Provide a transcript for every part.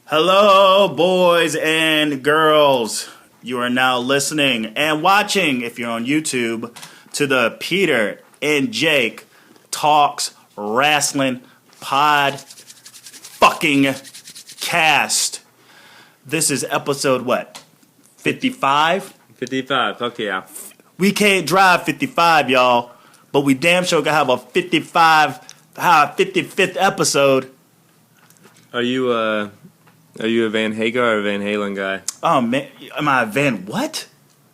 Hello, boys and girls. You are now listening and watching, if you're on YouTube, to the Peter and Jake Talks Wrasslin Pod fucking cast. This is episode what? 55? 55, fuck yeah. We can't drive 55, y'all, but we damn sure gonna have a 55th episode. Are you a Van Hagar or a Van Halen guy? Oh man, am I a Van what?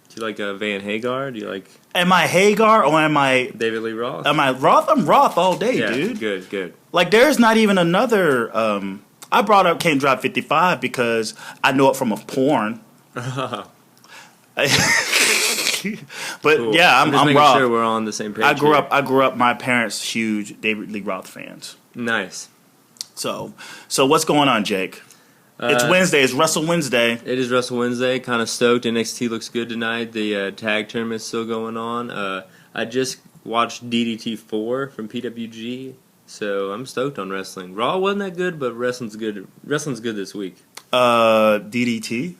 Do you like a Van Hagar? Do you like Am I Hagar or am I David Lee Roth? Am I Roth? I'm Roth all day, yeah, dude. Good. Like there's not even another I brought up Can't Drive 55 because I know it from a porn. But Cool. yeah, I'm making Roth. sure we're on the same page. I grew up my parents huge David Lee Roth fans. Nice. So what's going on, Jake? It's Wednesday. It's Wrestle Wednesday. It is Wrestle Wednesday. Kind of stoked. NXT looks good tonight. The tag tournament's still going on. I just watched DDT 4 from PWG, so I'm stoked on wrestling. Raw wasn't that good, but wrestling's good. Wrestling's good this week. DDT?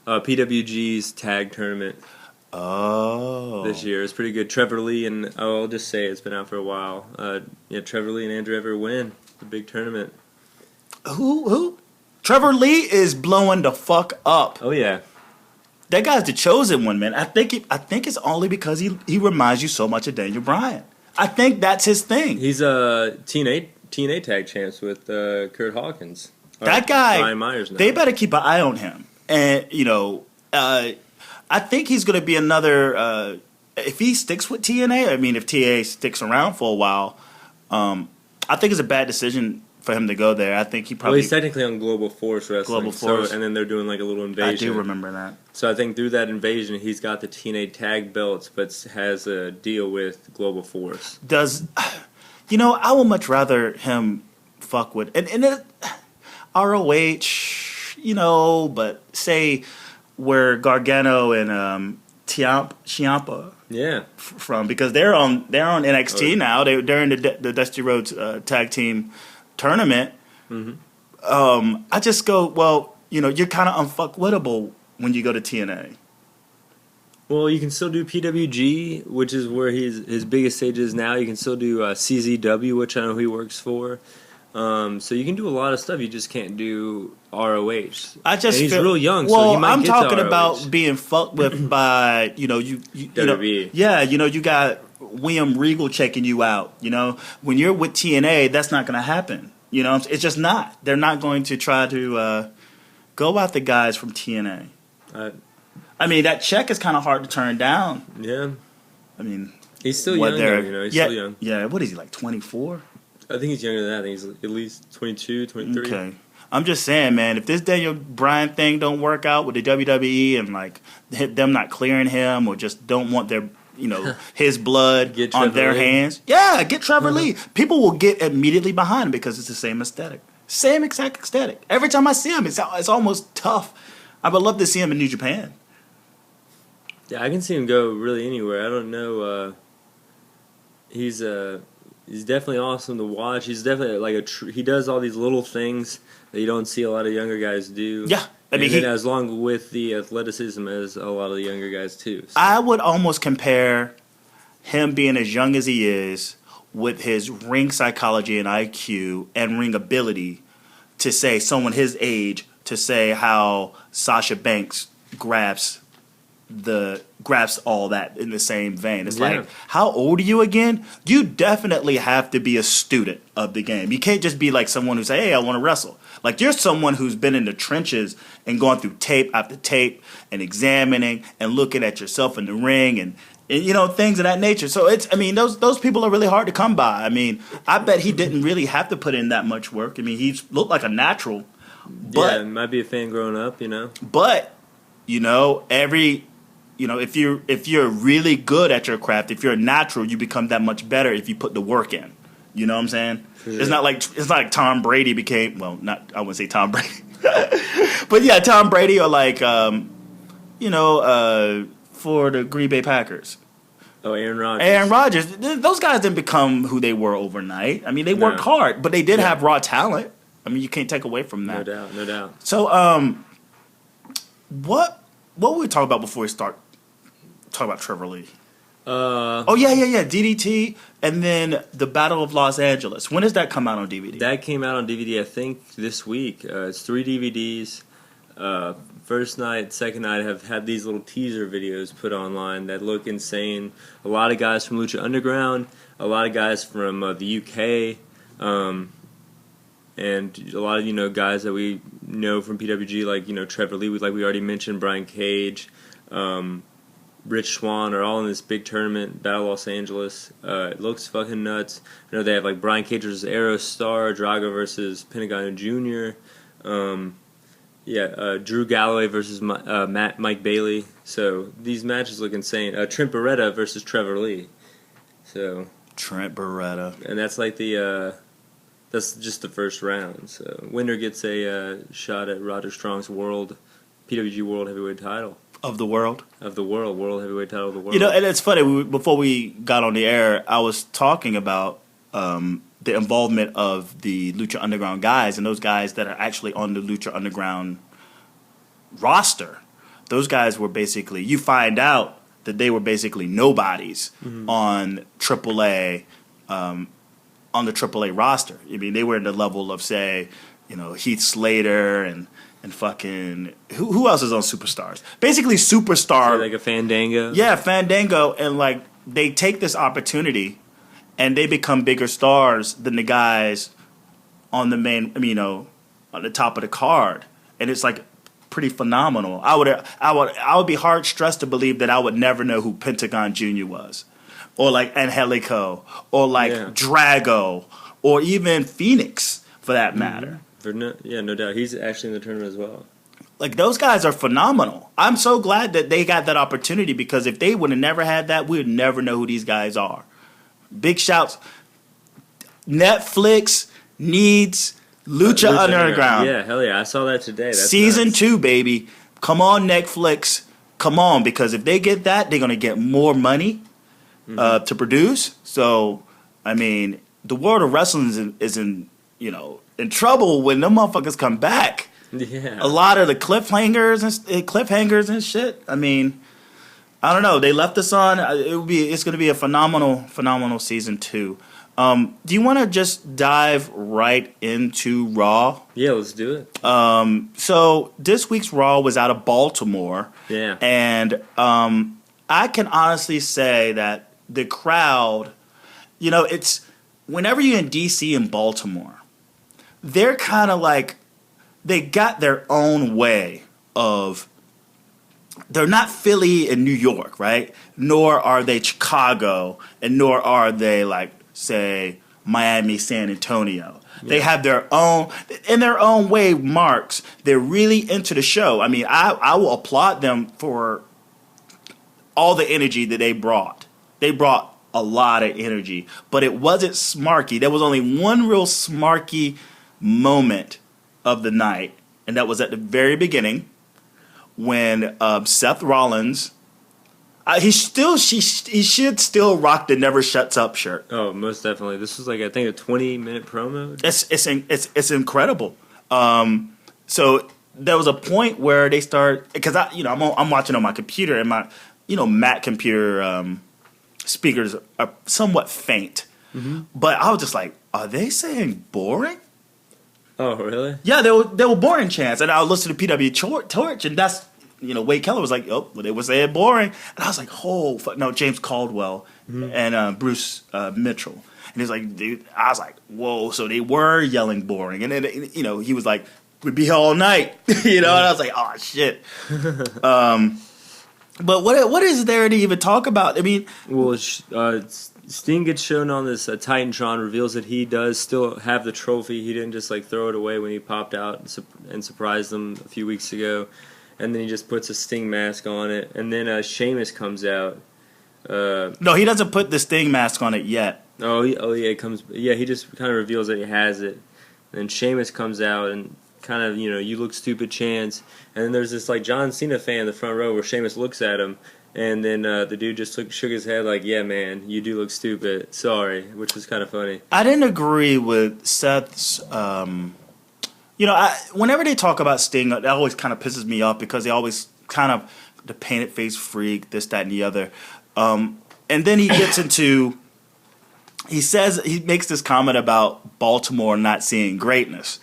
PWG's tag tournament. Oh. This year it's pretty good. Trevor Lee and I'll just say it's been out for a while. Trevor Lee and Andrew Everett win the big tournament. Who? Trevor Lee is blowing the fuck up. Oh yeah, that guy's the chosen one, man. I think it's only because he reminds you so much of Daniel Bryan. I think that's his thing. he's a TNA tag champs with Kurt Hawkins. That guy, Brian Myers now. They better keep an eye on him. And I think he's going to be another. If he sticks with TNA, I mean, if TA sticks around for a while, I think it's a bad decision for him to go there. I think he probably. Well, he's technically on Global Force Wrestling. Global Force. So, and then they're doing like a little invasion. I do remember that. So I think through that invasion, he's got the TNA tag belts, but has a deal with Global Force. I would much rather him fuck with ROH, but say where Gargano and Ciampa from, because they're on NXT now. They're in the Dusty Rhodes tag team tournament. Mm-hmm. I just go, well, you're kind of unfuckwittable when you go to TNA. Well, you can still do PWG, which is where his biggest stage is now. You can still do CZW, which I know he works for. So you can do a lot of stuff. You just can't do ROH. He's real young, so he might I'm get talking to ROH. about being fucked with by WWE. You got William Regal checking you out. When you're with TNA, that's not going to happen. It's just not. They're not going to try to go out the guys from TNA. I mean, that check is kind of hard to turn down. Yeah. I mean, he's still young. He's still young. Yeah. What is he, like 24? I think he's younger than that. I think he's at least 22, 23. Okay. I'm just saying, man, if this Daniel Bryan thing don't work out with the WWE and like them not clearing him or just don't want their his blood on their hands, get Trevor Lee. People will get immediately behind him because it's the same aesthetic, same exact aesthetic. Every time I see him, it's almost tough. I would love to see him in New Japan. Yeah, I can see him go really anywhere. I don't know. He's definitely awesome to watch. He's definitely like he does all these little things that you don't see a lot of younger guys do. Yeah. I mean, as long with the athleticism as a lot of the younger guys too. So. I would almost compare him being as young as he is with his ring psychology and IQ and ring ability to say someone his age to say how Sasha Banks grasps all that in the same vein. It's like, how old are you again? You definitely have to be a student of the game. You can't just be like someone who say, hey, I want to wrestle. Like, you're someone who's been in the trenches and gone through tape after tape and examining and looking at yourself in the ring and things of that nature. So those people are really hard to come by. I mean, I bet he didn't really have to put in that much work. I mean, he looked like a natural. But, might be a fan growing up, But, if you're really good at your craft, if you're a natural, you become that much better if you put the work in. You know what I'm saying? Yeah. It's not like Tom Brady became, well, not, I wouldn't say Tom Brady. But yeah, Tom Brady or like for the Green Bay Packers. Oh, Aaron Rodgers. Aaron Rodgers. Those guys didn't become who they were overnight. I mean, they worked hard, but they did have raw talent. I mean, you can't take away from that. No doubt. So, what were we talking about before we start talking about Trevor Lee? Yeah, DDT, and then the Battle of Los Angeles. When does that come out on DVD? That came out on DVD, I think, this week. It's 3 DVDs. First night, second night, have had these little teaser videos put online that look insane. A lot of guys from Lucha Underground, a lot of guys from the UK, and a lot of guys that we know from PWG, like Trevor Lee, like we already mentioned, Brian Cage, Rich Swann are all in this big tournament, Battle Los Angeles. It looks fucking nuts. I know they have like Brian Cage versus Aerostar, Drago versus Pentagon Jr., Drew Galloway versus Mike Bailey. So these matches look insane. Trent Beretta versus Trevor Lee. So Trent Beretta, and that's like that's just the first round. So winner gets a shot at Roger Strong's PWG World Heavyweight title. Of the world? World Heavyweight title of the world. And it's funny, before we got on the air, I was talking about the involvement of the Lucha Underground guys, and those guys that are actually on the Lucha Underground roster. Those guys were basically, you find out that they were basically nobodies on AAA, on the AAA roster. I mean, they were in the level of, say, Heath Slater and fucking who else is on Superstars? Basically, Superstar, like a Fandango. Yeah, Fandango, and like they take this opportunity, and they become bigger stars than the guys on the main. On the top of the card, and it's like pretty phenomenal. I would be hard stressed to believe that I would never know who Pentagon Jr. was, or like Angelico, or like Drago, or even Phoenix for that matter. No doubt. He's actually in the tournament as well. Like, those guys are phenomenal. I'm so glad that they got that opportunity, because if they would have never had that, we would never know who these guys are. Big shouts. Netflix needs Lucha Underground. Yeah, hell yeah. I saw that today. That's Season nuts. 2, baby. Come on, Netflix. Come on, because if they get that, they're going to get more money to produce. So, I mean, the world of wrestling is in trouble when them motherfuckers come back. Yeah. A lot of the cliffhangers and shit. I mean, I don't know. They left us on. It's going to be a phenomenal season 2. Do you want to just dive right into Raw? Yeah, let's do it. So this week's Raw was out of Baltimore. Yeah. And I can honestly say that the crowd, it's whenever you're in DC and Baltimore, they're kind of like, they got their own way of, they're not Philly and New York, right? Nor are they Chicago, and nor are they like, say, Miami, San Antonio. Yeah. They have their own, in their own way, marks. They're really into the show. I mean, I will applaud them for all the energy that they brought. They brought a lot of energy, but it wasn't smarky. There was only one real smarky moment of the night, and that was at the very beginning when Seth Rollins, he should still rock the Never Shuts Up shirt. Oh, most definitely. This was like, I think, a 20-minute promo. It's incredible. So there was a point where they start, because I'm watching on my computer, and my Mac computer speakers are somewhat faint. Mm-hmm. But I was just like, are they saying boring? Oh, really? Yeah, they were boring chants, and I was listening to PW Torch, and that's, Wade Keller was like, oh, well, they were saying boring, and I was like, oh, fuck, no, James Caldwell and Bruce Mitchell, and he's like, dude, I was like, whoa, so they were yelling boring, and then he was like, we'd be here all night, and I was like, oh shit. But what is there to even talk about? I mean, well, Sting gets shown on this Titantron, reveals that he does still have the trophy. He didn't just like throw it away when he popped out and surprised them a few weeks ago. And then he just puts a Sting mask on it. And then Sheamus comes out. No, he doesn't put the Sting mask on it yet. Oh yeah, it comes. Yeah, he just kind of reveals that he has it. And then Sheamus comes out and kind of, you look stupid chants. And then there's this like John Cena fan in the front row where Sheamus looks at him. And then the dude just shook his head like, yeah, man, you do look stupid. Sorry, which was kind of funny. I didn't agree with Seth's Whenever they talk about Sting, that always kind of pisses me off because they always kind of the painted face freak, this, that, and the other. And then he gets into, he makes this comment about Baltimore not seeing greatness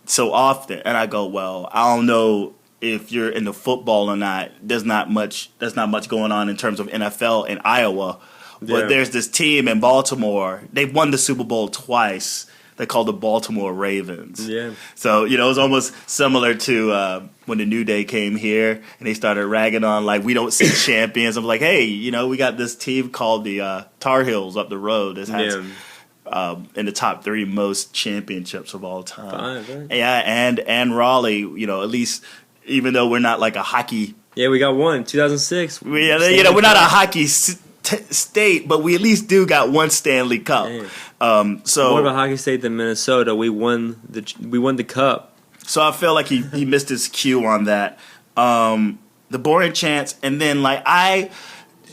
so often, and I go, well, I don't know if you're into football or not. There's not much going on in terms of NFL in Iowa, but there's this team in Baltimore. They've won the Super Bowl twice. They call the Baltimore Ravens. Yeah. So, it was almost similar to when the New Day came here and they started ragging on, like, we don't see champions. I'm like, hey, we got this team called the Tar Heels up the road that has in the top 3 most championships of all time. 5, right? Yeah, and Raleigh, at least, even though we're not like a hockey. Yeah, we got one, 2006. We're not a hockey state, but we at least do got one Stanley Cup. So more of a hockey state than Minnesota. We won the cup. So I feel like he missed his cue on that. The boring chants, and then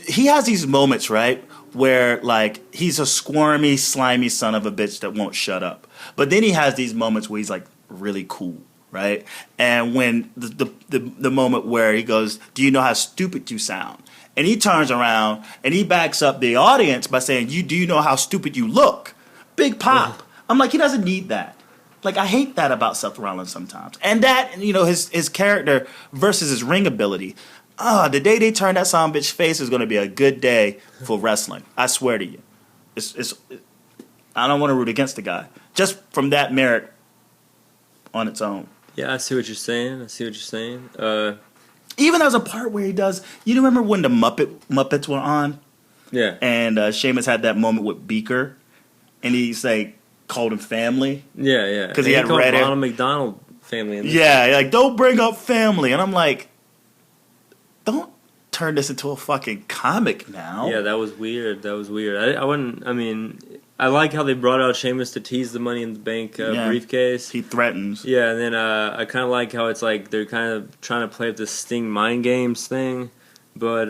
he has these moments, right, where like he's a squirmy, slimy son of a bitch that won't shut up. But then he has these moments where he's like really cool, right? And when the moment where he goes, "Do you know how stupid you sound?" And he turns around and he backs up the audience by saying, do you know how stupid you look? Big pop. I'm like, he doesn't need that. Like, I hate that about Seth Rollins sometimes. And that, his character versus his ring ability. The day they turn that son of a bitch face is going to be a good day for wrestling. I swear to you. I don't want to root against the guy. Just from that merit on its own. Yeah, I see what you're saying. Even there's a part where he does. You remember when the Muppets were on? Yeah. And Sheamus had that moment with Beaker, and he's like called him family. Yeah. Because he had red hair. Ronald McDonald family. Like don't bring up family, and I'm like, don't turn this into a fucking comic now. Yeah, that was weird. I wouldn't. I mean, I like how they brought out Sheamus to tease the Money in the Bank briefcase. He threatens. Yeah, and then I kind of like how it's like they're kind of trying to play up this Sting mind games thing, but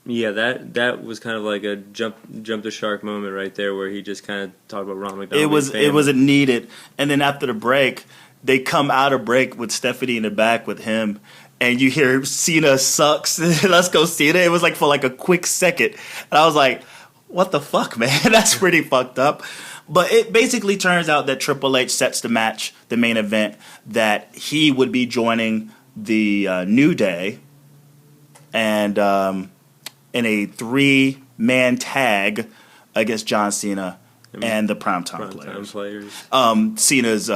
that was kind of like a jump the shark moment right there where he just kind of talked about Ronald McDonald. It wasn't needed, and then after the break, they come out of break with Stephanie in the back with him. And you hear Cena sucks. Let's go Cena. It was like for like a quick second, and I was like, what the fuck, man? That's pretty fucked up. But it basically turns out that Triple H sets the match, the main event, that he would be joining the New Day and in a 3-man tag against John Cena and the Primetime Players. Cena's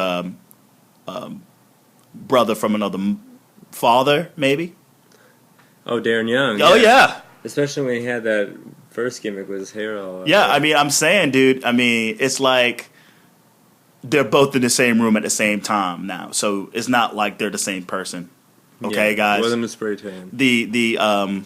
brother from another father, maybe? Oh, Darren Young. Oh, yeah. Especially when he had that first gimmick with his hair all up. Yeah, I mean, I'm saying, dude, it's like they're both in the same room at the same time now. So it's not like they're the same person. Okay, guys? It wasn't a spray tan. The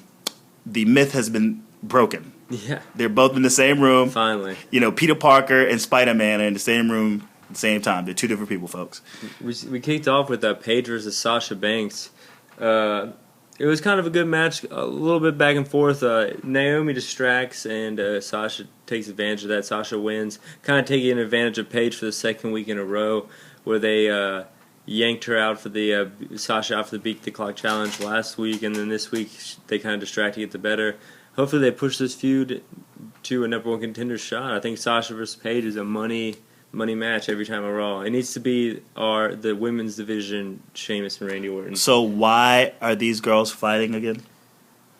myth has been broken. Yeah. They're both in the same room. Finally. Peter Parker and Spider-Man are in the same room at the same time. They're two different people, folks. We kicked off with Paige versus Sasha Banks. It was kind of a good match, a little bit back and forth. Naomi distracts, and Sasha takes advantage of that. Sasha wins, kind of taking advantage of Paige for the second week in a row, where they yanked her out for the Sasha out for the Beat the Clock challenge last week, and then this week they kind of distract to get the better. Hopefully they push this feud to a number one contender shot. I think Sasha versus Paige is a money match every time on Raw. It needs to be the women's division, Sheamus and Randy Orton. So why are these girls fighting again?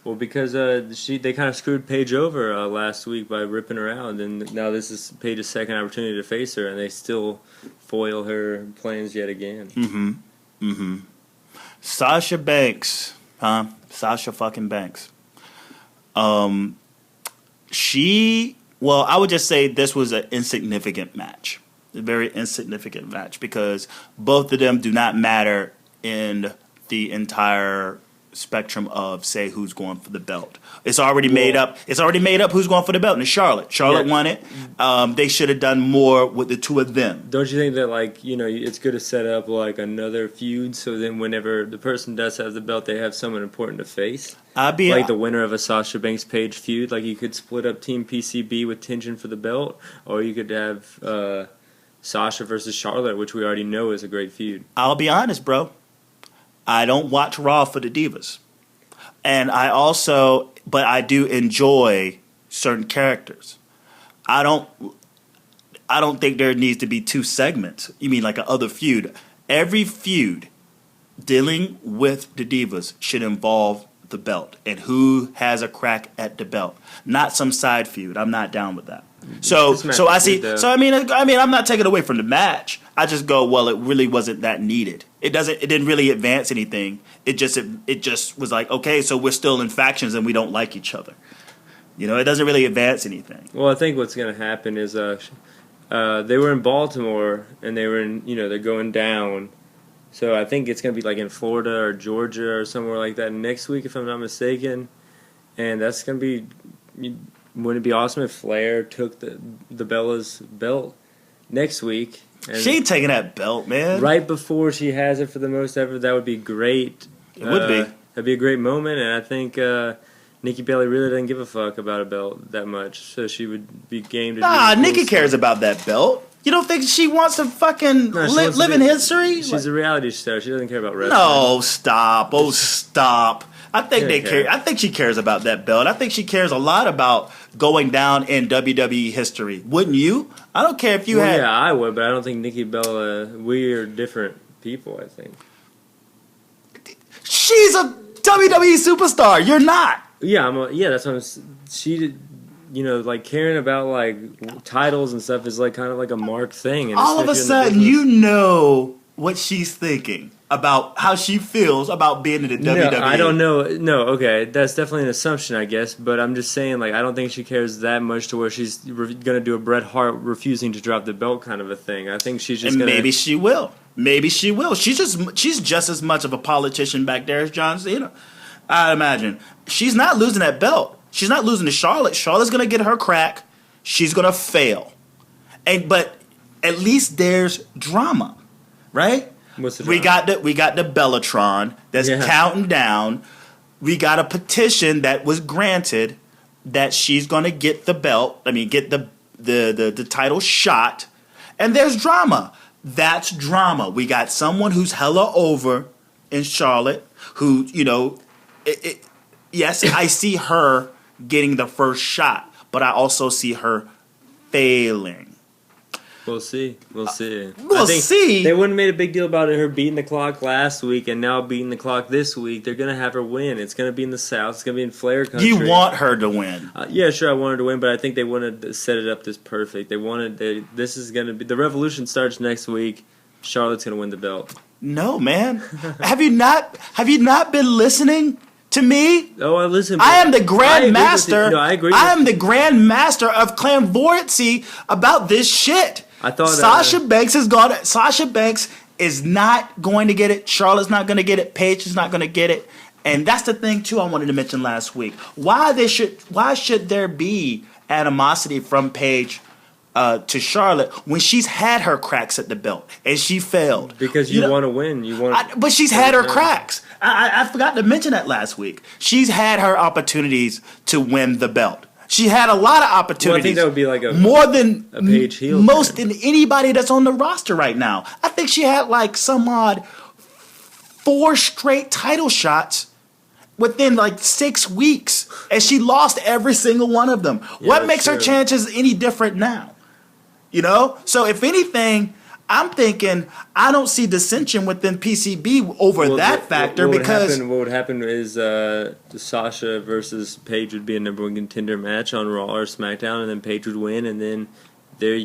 Well, because they kind of screwed Paige over last week by ripping her out, and now this is Paige's second opportunity to face her, and they still foil her plans yet again. Sasha Banks, Sasha fucking Banks. I would just say this was an insignificant match. A very insignificant match because both of them do not matter in the entire spectrum of, say, who's going for the belt. It's already made up. It's already made up who's going for the belt, and it's Charlotte. Charlotte won it. They should have done more with the two of them. Don't you think that, it's good to set up, another feud so then whenever the person does have the belt, they have someone important to face? The winner of a Sasha Banks Paige feud. Like, you could split up Team PCB with Tension for the belt, or you could have Sasha versus Charlotte, which we already know is a great feud. I'll be honest, bro. I don't watch Raw for the Divas. And but I do enjoy certain characters. I don't think there needs to be 2 segments. You mean like a other feud? Every feud dealing with the Divas should involve the belt and who has a crack at the belt, not some side feud. I'm not down with that. So I see. So I mean, I'm not taking away from the match. I just go, well, it really wasn't that needed. It didn't really advance anything. It just was like, okay, so we're still in factions and we don't like each other. You know, it doesn't really advance anything. Well, I think what's going to happen is they were in Baltimore and they were in, they're going down. So I think it's going to be like in Florida or Georgia or somewhere like that next week, if I'm not mistaken. And that's going to be, wouldn't it be awesome if Flair took the Bella's belt next week? And she ain't taking that belt, man. Right before she has it for the most ever, that would be great. It would be. That'd be a great moment, and I think Nikki Bella really doesn't give a fuck about a belt that much, so she would be game to do cool Nikki stuff. cares about that belt. You don't think she wants to fucking live in history? She's a reality star. She doesn't care about wrestling. No, stop. Oh, stop. I think they care. I think she cares about that belt. I think she cares a lot about going down in WWE history. Wouldn't you? I don't care if you had. Yeah, I would, but I don't think Nikki Bella. We are different people. I think she's a WWE superstar. You're not. Yeah, that's what she. Like caring about like titles and stuff is like kind of like a mark thing. And all of a sudden, you know what she's thinking about how she feels about being in the WWE. I don't know. No, okay, that's definitely an assumption, I guess. But I'm just saying, like, I don't think she cares that much to where she's gonna do a Bret Hart refusing to drop the belt kind of a thing. I think she's just. And maybe she will. Maybe she will. She's just as much of a politician back there as John Cena. I imagine she's not losing that belt. She's not losing to Charlotte. Charlotte's gonna get her crack. She's gonna fail, but at least there's drama, right? What's the drama? We got the Bellatron that's counting down. We got a petition that was granted that she's gonna get the belt. I mean, get the title shot, and there's drama. That's drama. We got someone who's hella over in Charlotte. Who yes, I see her getting the first shot, but I also see her failing. We'll see. We'll see. They wouldn't have made a big deal about her beating the clock last week and now beating the clock this week. They're going to have her win. It's going to be in the South. It's going to be in Flair country. You want her to win. Yeah, sure, I want her to win, but I think they wanted to set it up this perfect. This is going to be... The Revolution starts next week. Charlotte's going to win the belt. No, man. Have you not been listening to me? Oh, I listen. I am the Grand Master. No, I agree. I am the Grand Master of clairvoyancy about this shit. I thought Sasha Banks has got it. Sasha Banks is not going to get it. Charlotte's not going to get it. Paige is not going to get it. And that's the thing too I wanted to mention last week. Why should there be animosity from Paige to Charlotte when she's had her cracks at the belt and she failed? Because you want to win. But she's had her cracks. I forgot to mention that last week. She's had her opportunities to win the belt. She had a lot of opportunities. Well, I think that would be like more than a Paige heel most than anybody that's on the roster right now. I think she had like some odd 4 straight title shots within like 6 weeks, and she lost every single one of them. Yeah, what makes her true. chances any different now? So if anything, I'm thinking I don't see dissension within PCB over that factor because what would happen is Sasha versus Paige would be a number 1 contender match on Raw or SmackDown, and then Paige would win, and then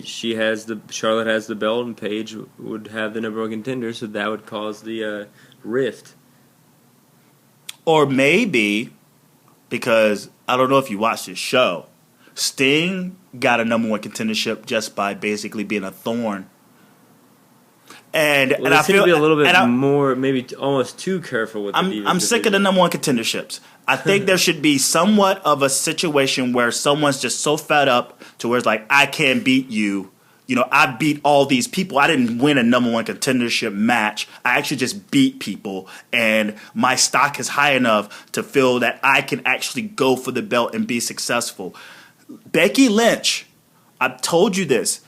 Charlotte has the belt, and Paige would have the number 1 contender, so that would cause the rift. Or maybe because I don't know if you watched this show, Sting got a number 1 contendership just by basically being a thorn. And I feel to be a little bit more, maybe almost too careful with the Divas. I'm sick of the number 1 contenderships. I think there should be somewhat of a situation where someone's just so fed up to where it's like, I can't beat you. I beat all these people. I didn't win a number 1 contendership match. I actually just beat people, and my stock is high enough to feel that I can actually go for the belt and be successful. Becky Lynch, I've told you this.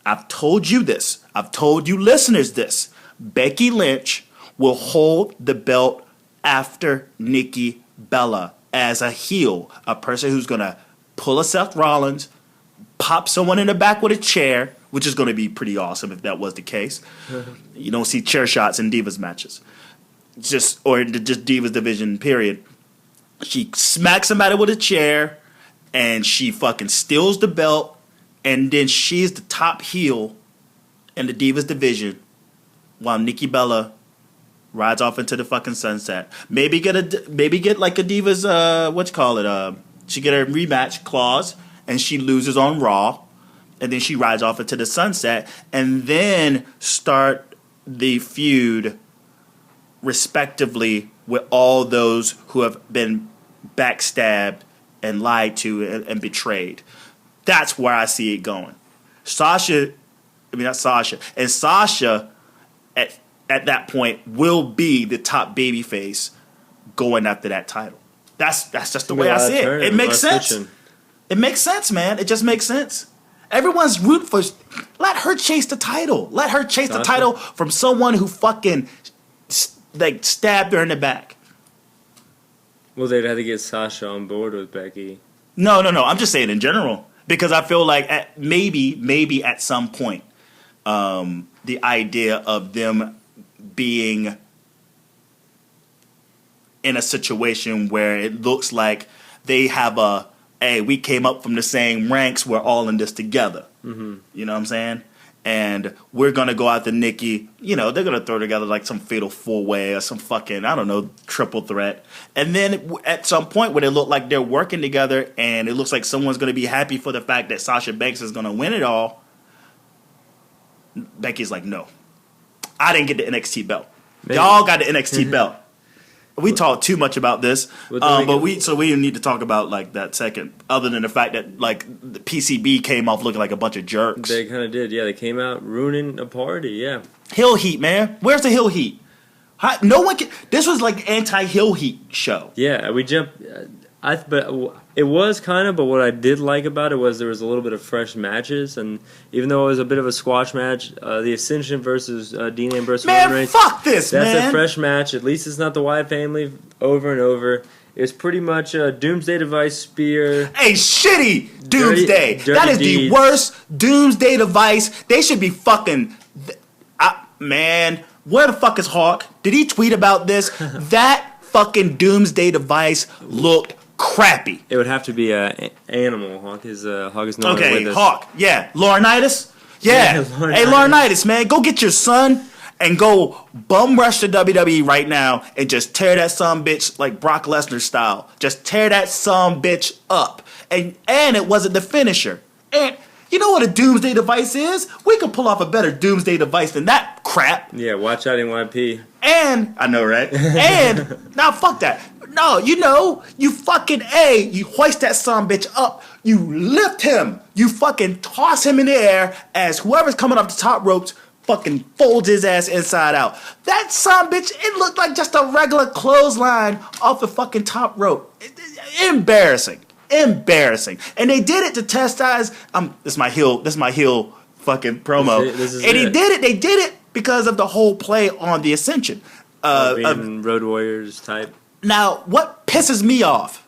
I've told you this. I've told you listeners this. Becky Lynch will hold the belt after Nikki Bella as a heel, a person who's going to pull a Seth Rollins, pop someone in the back with a chair, which is going to be pretty awesome if that was the case. You don't see chair shots in Divas matches. Just Divas division, period. She smacks somebody with a chair, and she fucking steals the belt, and then she's the top heel in the Divas division while Nikki Bella rides off into the fucking sunset. Maybe get like a Divas, she get a rematch clause, and she loses on Raw, and then she rides off into the sunset, and then start the feud respectively with all those who have been backstabbed and lied to and betrayed. That's where I see it going. Sasha at that point will be the top babyface going after that title. That's just the way I see it. It makes sense. It makes sense, man. It just makes sense. Everyone's rooting for. Let her chase the title. Let her chase the title from someone who fucking stabbed her in the back. Well, they'd have to get Sasha on board with Becky. No. I'm just saying in general because I feel like maybe at some point, the idea of them being in a situation where it looks like they have hey, we came up from the same ranks, we're all in this together. Mm-hmm. You know what I'm saying? And we're going to go out to Nikki. You know, they're going to throw together like some fatal four-way or some fucking, I don't know, triple threat. And then at some point where they look like they're working together and it looks like someone's going to be happy for the fact that Sasha Banks is going to win it all, Becky's like, no. I didn't get the NXT belt. Maybe. Y'all got the NXT belt. We talked too much about this, but we need to talk about like that second. Other than the fact that like the PCB came off looking like a bunch of jerks. They kind of did, yeah. They came out ruining a party, yeah. Heel heat, man. Where's the heel heat? No one can. This was like anti-heel heat show. Yeah, we jumped. But it was kind of. But what I did like about it was there was a little bit of fresh matches, and even though it was a bit of a squash match, the Ascension versus Dean Ambrose. Man, fuck this, man. That's a fresh match. At least it's not the Wyatt family over and over. It's pretty much a Doomsday Device spear. A shitty Doomsday. Dirty that is deeds. The worst Doomsday Device. They should be fucking. Man, where the fuck is Hawk? Did he tweet about this? That fucking Doomsday Device looked crappy. It would have to be an animal. Hawk is no longer with us. Okay, Hawk. Yeah, Laurinaitis. Yeah. Laurinaitis. Hey, Laurinaitis, man, go get your son and go bum rush the WWE right now and just tear that son bitch like Brock Lesnar style. Just tear that son bitch up. And it wasn't the finisher. And you know what a Doomsday Device is? We could pull off a better Doomsday Device than that crap. Yeah, watch out NYP. And I know, right? And now fuck that. No, you fucking you hoist that son bitch up, you lift him, you fucking toss him in the air as whoever's coming up the top ropes fucking folds his ass inside out. That son bitch, it looked like just a regular clothesline off the fucking top rope. Embarrassing. And they did it to test eyes. This is my heel fucking promo. They did it because of the whole play on the Ascension. Being Road Warriors type. Now, what pisses me off,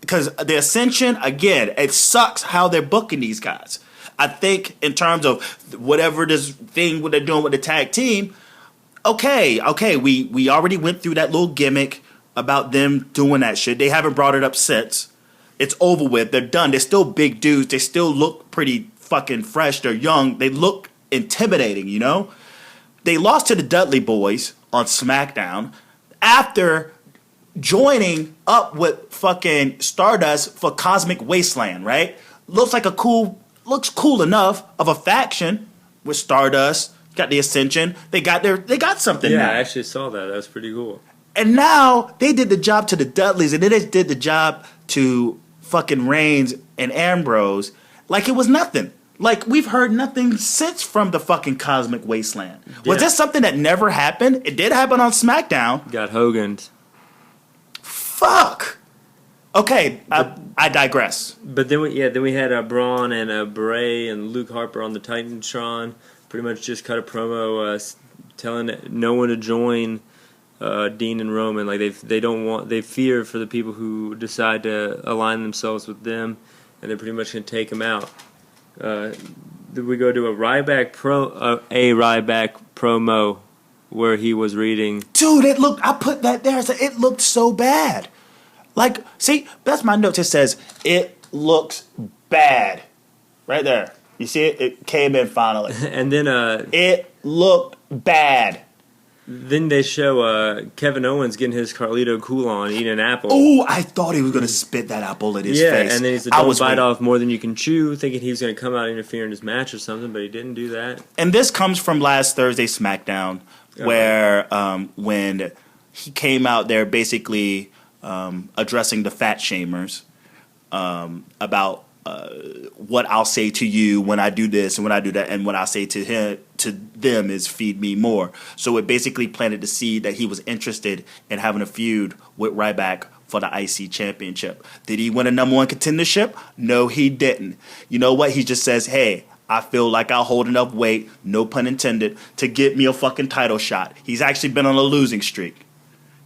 because the Ascension, again, it sucks how they're booking these guys. I think in terms of whatever this thing what they're doing with the tag team, okay, we already went through that little gimmick about them doing that shit. They haven't brought it up since. It's over with. They're done. They're still big dudes. They still look pretty fucking fresh. They're young. They look intimidating, you know? They lost to the Dudley Boys on SmackDown after joining up with fucking Stardust for Cosmic Wasteland, right? Looks cool enough of a faction with Stardust. Got the Ascension. They got something now. Yeah, I actually saw that. That was pretty cool. And now they did the job to the Dudleys, and then they did the job to fucking Reigns and Ambrose like it was nothing. Like, we've heard nothing since from the fucking Cosmic Wasteland. Yeah. Was this something that never happened? It did happen on SmackDown. Got Hogan's. Fuck. Okay, I digress. But then we had Braun and Bray and Luke Harper on the Titantron. Pretty much just cut a promo telling no one to join Dean and Roman. Like they fear for the people who decide to align themselves with them, and they're pretty much going to take them out. Then we go to a Ryback promo where he was reading. Dude, I put that there. It looked so bad. Like, see, that's my note. It says, it looks bad. Right there. You see it? It came in finally. And then it looked bad. Then they show Kevin Owens getting his Carlito Coulon eating an apple. Oh, I thought he was going to spit that apple in his face. Yeah, and then he said, don't bite off more than you can chew, thinking he was going to come out and interfere in his match or something, but he didn't do that. And this comes from last Thursday SmackDown, where when he came out there basically addressing the fat shamers about what I'll say to you when I do this and when I do that, and what I say to them is feed me more. So it basically planted the seed that he was interested in having a feud with Ryback for the IC championship. Did he win a number one contendership? No, he didn't. You know what? He just says, hey, I feel like I'll hold enough weight, no pun intended, to get me a fucking title shot. He's actually been on a losing streak.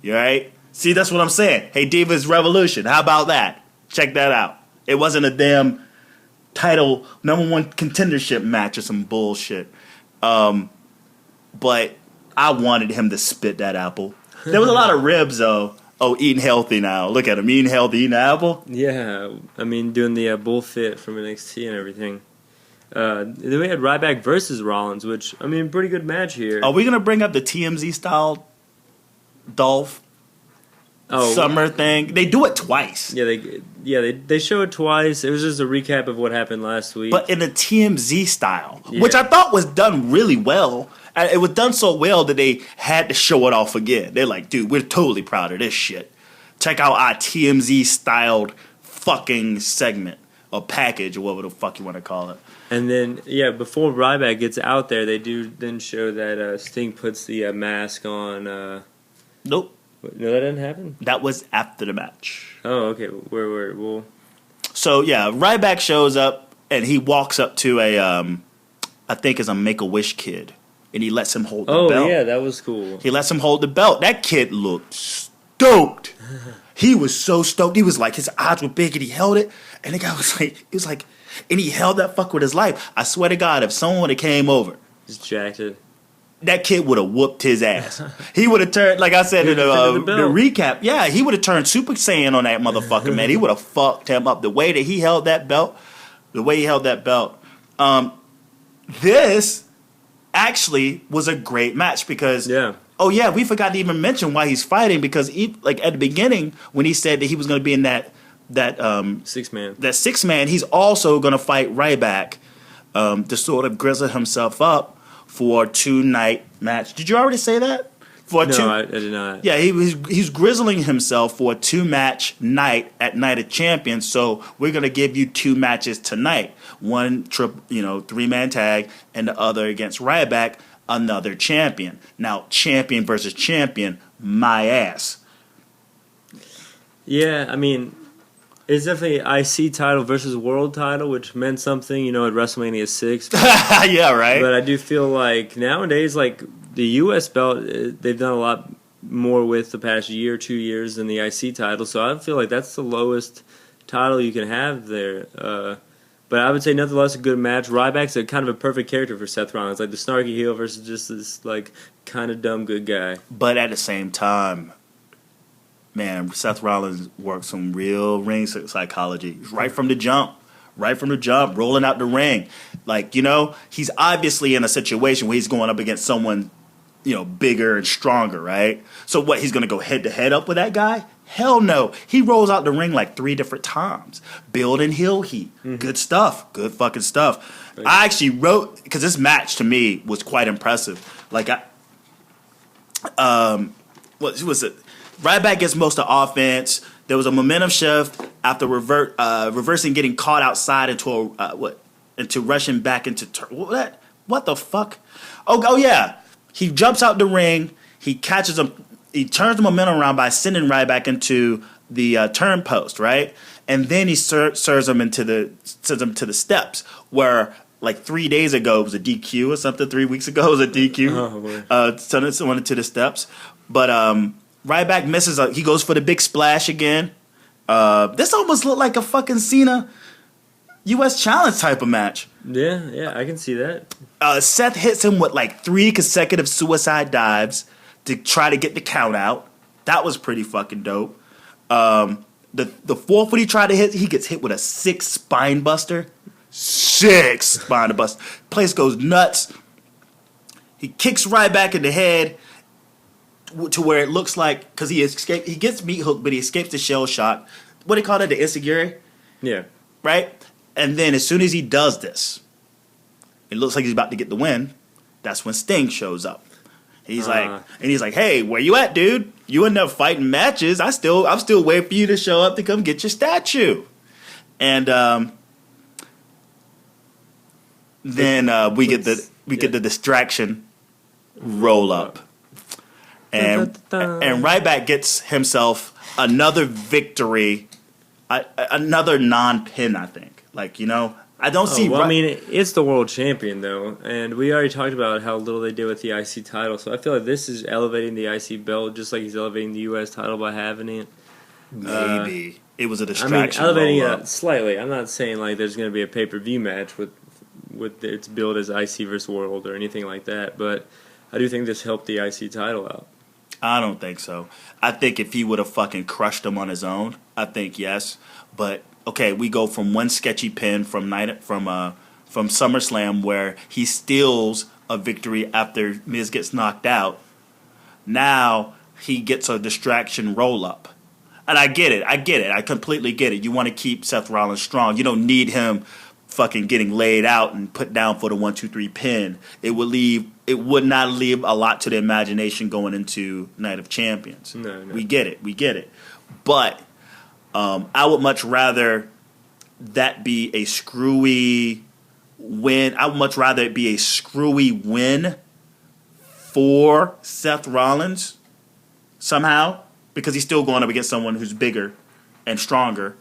You all right? See, that's what I'm saying. Hey, Divas Revolution, how about that? Check that out. It wasn't a damn title number one contendership match or some bullshit. But I wanted him to spit that apple. There was a lot of ribs, though. Oh, eating healthy now. Look at him, eating healthy, eating an apple. Yeah, I mean, doing the bullfit from NXT and everything. Then we had Ryback versus Rollins, which, I mean, pretty good match here. Are we going to bring up the TMZ style Dolph Summer thing? They do it twice. They show it twice. It was just a recap of what happened last week. But in a TMZ style, which I thought was done really well. It was done so well that they had to show it off again. They're like, dude, we're totally proud of this shit. Check out our TMZ styled fucking segment or package or whatever the fuck you want to call it. And then, before Ryback gets out there, they do then show that Sting puts the mask on. Nope. No, that didn't happen? That was after the match. Oh, okay. Well. So, Ryback shows up, and he walks up to I think it's a Make-A-Wish kid, and he lets him hold the belt. Oh, yeah, that was cool. He lets him hold the belt. That kid looked stoked. He was so stoked. He was like, his eyes were big, and he held it, and the guy was like, and he held that fuck with his life. I swear to God, if someone would have came over, just jacked it, that kid would have whooped his ass. He would have turned, like I said in the recap, he would have turned Super Saiyan on that motherfucker, man. He would have fucked him up. The way that he held that belt, this actually was a great match because, we forgot to even mention why he's fighting because, at the beginning, when he said that he was going to be in that six man, he's also going to fight Ryback to sort of grizzle himself up for a 2-night match. Did you already say that? I did not. Yeah, he's grizzling himself for a 2-match night at Night of Champions. So we're gonna give you 2 matches tonight. One 3-man tag, and the other against Ryback, another champion. Now, champion versus champion, my ass. Yeah, I mean, it's definitely IC title versus world title, which meant something, at WrestleMania 6. Yeah, right. But I do feel like nowadays, like, the U.S. belt, they've done a lot more with the past year, 2 years than the IC title. So I feel like that's the lowest title you can have there. But I would say, nonetheless, a good match. Ryback's a kind of a perfect character for Seth Rollins, like the snarky heel versus just this, like, kind of dumb good guy. But at the same time, man, Seth Rollins worked some real ring psychology right from the jump, rolling out the ring. Like, he's obviously in a situation where he's going up against someone, bigger and stronger, right? So what, he's going to go head-to-head up with that guy? Hell no. He rolls out the ring like 3 different times. Building heel heat. Mm-hmm. Good stuff. Good fucking stuff. Right. I actually wrote, because this match to me was quite impressive. Like, what was it? Ryback gets most of offense. There was a momentum shift after reversing, getting caught outside into rushing back into what the fuck? Oh yeah. He jumps out the ring. He catches him. He turns the momentum around by sending Ryback into turn post, right? And then he serves him sends him to the steps where like 3 days ago it was a DQ or something. 3 weeks ago it was a DQ. Sending someone to the steps, but Ryback misses. He goes for the big splash again. This almost looked like a fucking Cena U.S. Challenge type of match. Yeah, I can see that. Seth hits him with like 3 consecutive suicide dives to try to get the count out. That was pretty fucking dope. The fourth one he tried to hit, he gets hit with a 6 spine buster. 6 spine buster. Place goes nuts. He kicks Ryback in the head to where it looks like, because he gets meat hooked, but he escapes the shell shock. What do they call it? The Isagiri? Yeah. Right? And then as soon as he does this, it looks like he's about to get the win. That's when Sting shows up. He's like, "Hey, where you at, dude? You end up fighting matches. I'm still waiting for you to show up to come get your statue." And then we get the distraction roll up, and Ryback gets himself another victory, another non-pin. I think, I don't see. Well, I mean, it's the world champion though, and we already talked about how little they did with the IC title. So I feel like this is elevating the IC belt, just like he's elevating the US title by having it. Maybe it was a distraction. I mean, elevating it slightly. I'm not saying like there's going to be a pay-per-view match with its build as IC versus World or anything like that, but I do think this helped the IC title out. I don't think so. I think if he would have fucking crushed him on his own, I think yes. But okay, we go from one sketchy pin from SummerSlam where he steals a victory after Miz gets knocked out. Now he gets a distraction roll up. And I get it. I completely get it. You want to keep Seth Rollins strong. You don't need him fucking getting laid out and put down for the 1-2-3 pin. It would not leave a lot to the imagination going into Night of Champions. No. We get it. But I would much rather that be a screwy win. I would much rather it be a screwy win for Seth Rollins somehow, because he's still going up against someone who's bigger and stronger,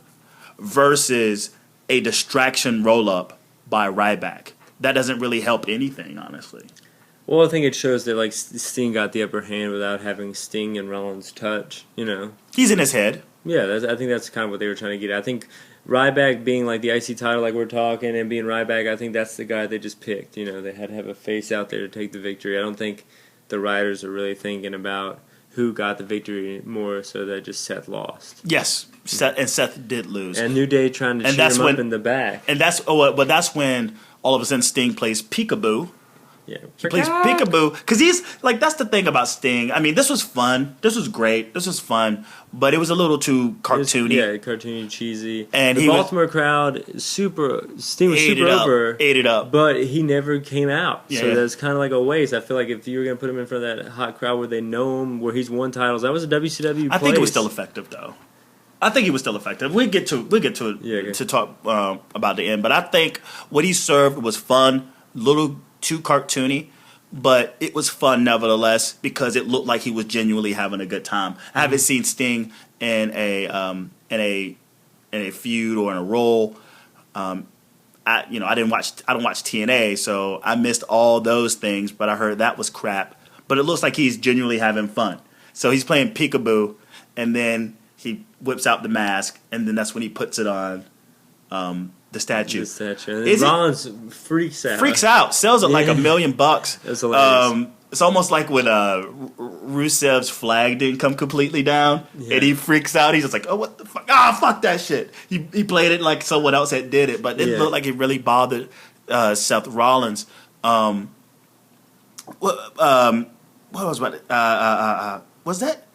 versus a distraction roll-up by Ryback. That doesn't really help anything, honestly. Well, I think it shows that like Sting got the upper hand without having Sting and Rollins touch. He's in his head. Yeah, I think that's kind of what they were trying to get at. I think Ryback being like the IC title, like we're talking, and being Ryback, I think that's the guy they just picked. They had to have a face out there to take the victory. I don't think the writers are really thinking about who got the victory more so that just Seth lost. Yes, Seth did lose. And New Day trying to cheer him up in the back. And that's when all of a sudden Sting plays peekaboo. Yeah. He plays peekaboo because he's like, that's the thing about Sting. I mean, this was fun. This was great. This was fun, but it was a little too cartoony. Cartoony, cheesy. And the Baltimore crowd, Sting was super over. Ate it up. But he never came out. Yeah, so that's kind of like a waste. I feel like if you were going to put him in front of that hot crowd where they know him, where he's won titles, that was a WCW I think it was still effective, though. I think he was still effective. We'll get to it to talk about the end. But I think what he served was fun, little too cartoony, but it was fun nevertheless because it looked like he was genuinely having a good time. I haven't seen Sting in a feud or in a role. I don't watch TNA, so I missed all those things. But I heard that was crap. But it looks like he's genuinely having fun. So he's playing peekaboo, and then he whips out the mask, and then that's when he puts it on the statue. And Rollins freaks out. Sells it like $1 million. That's hilarious. It's almost like when Rusev's flag didn't come completely down, and he freaks out. He's just like, "Oh, what the fuck? Ah, fuck that shit." He played it like someone else had did it, but it looked like it really bothered Seth Rollins. What was about? Was that?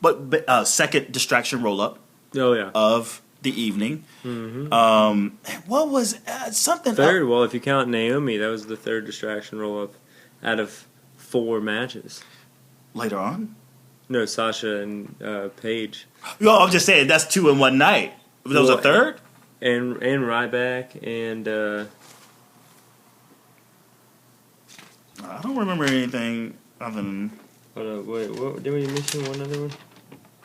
But second distraction roll up. Oh yeah. Of the evening. Mm-hmm. What was something? Third. Well, if you count Naomi, that was the third distraction roll up out of 4 matches. Later on? No, Sasha and Paige. No, I'm just saying that's 2 in one night. There was a third? And Ryback and I don't remember anything other than. Hold on, wait, what did we mention one other one?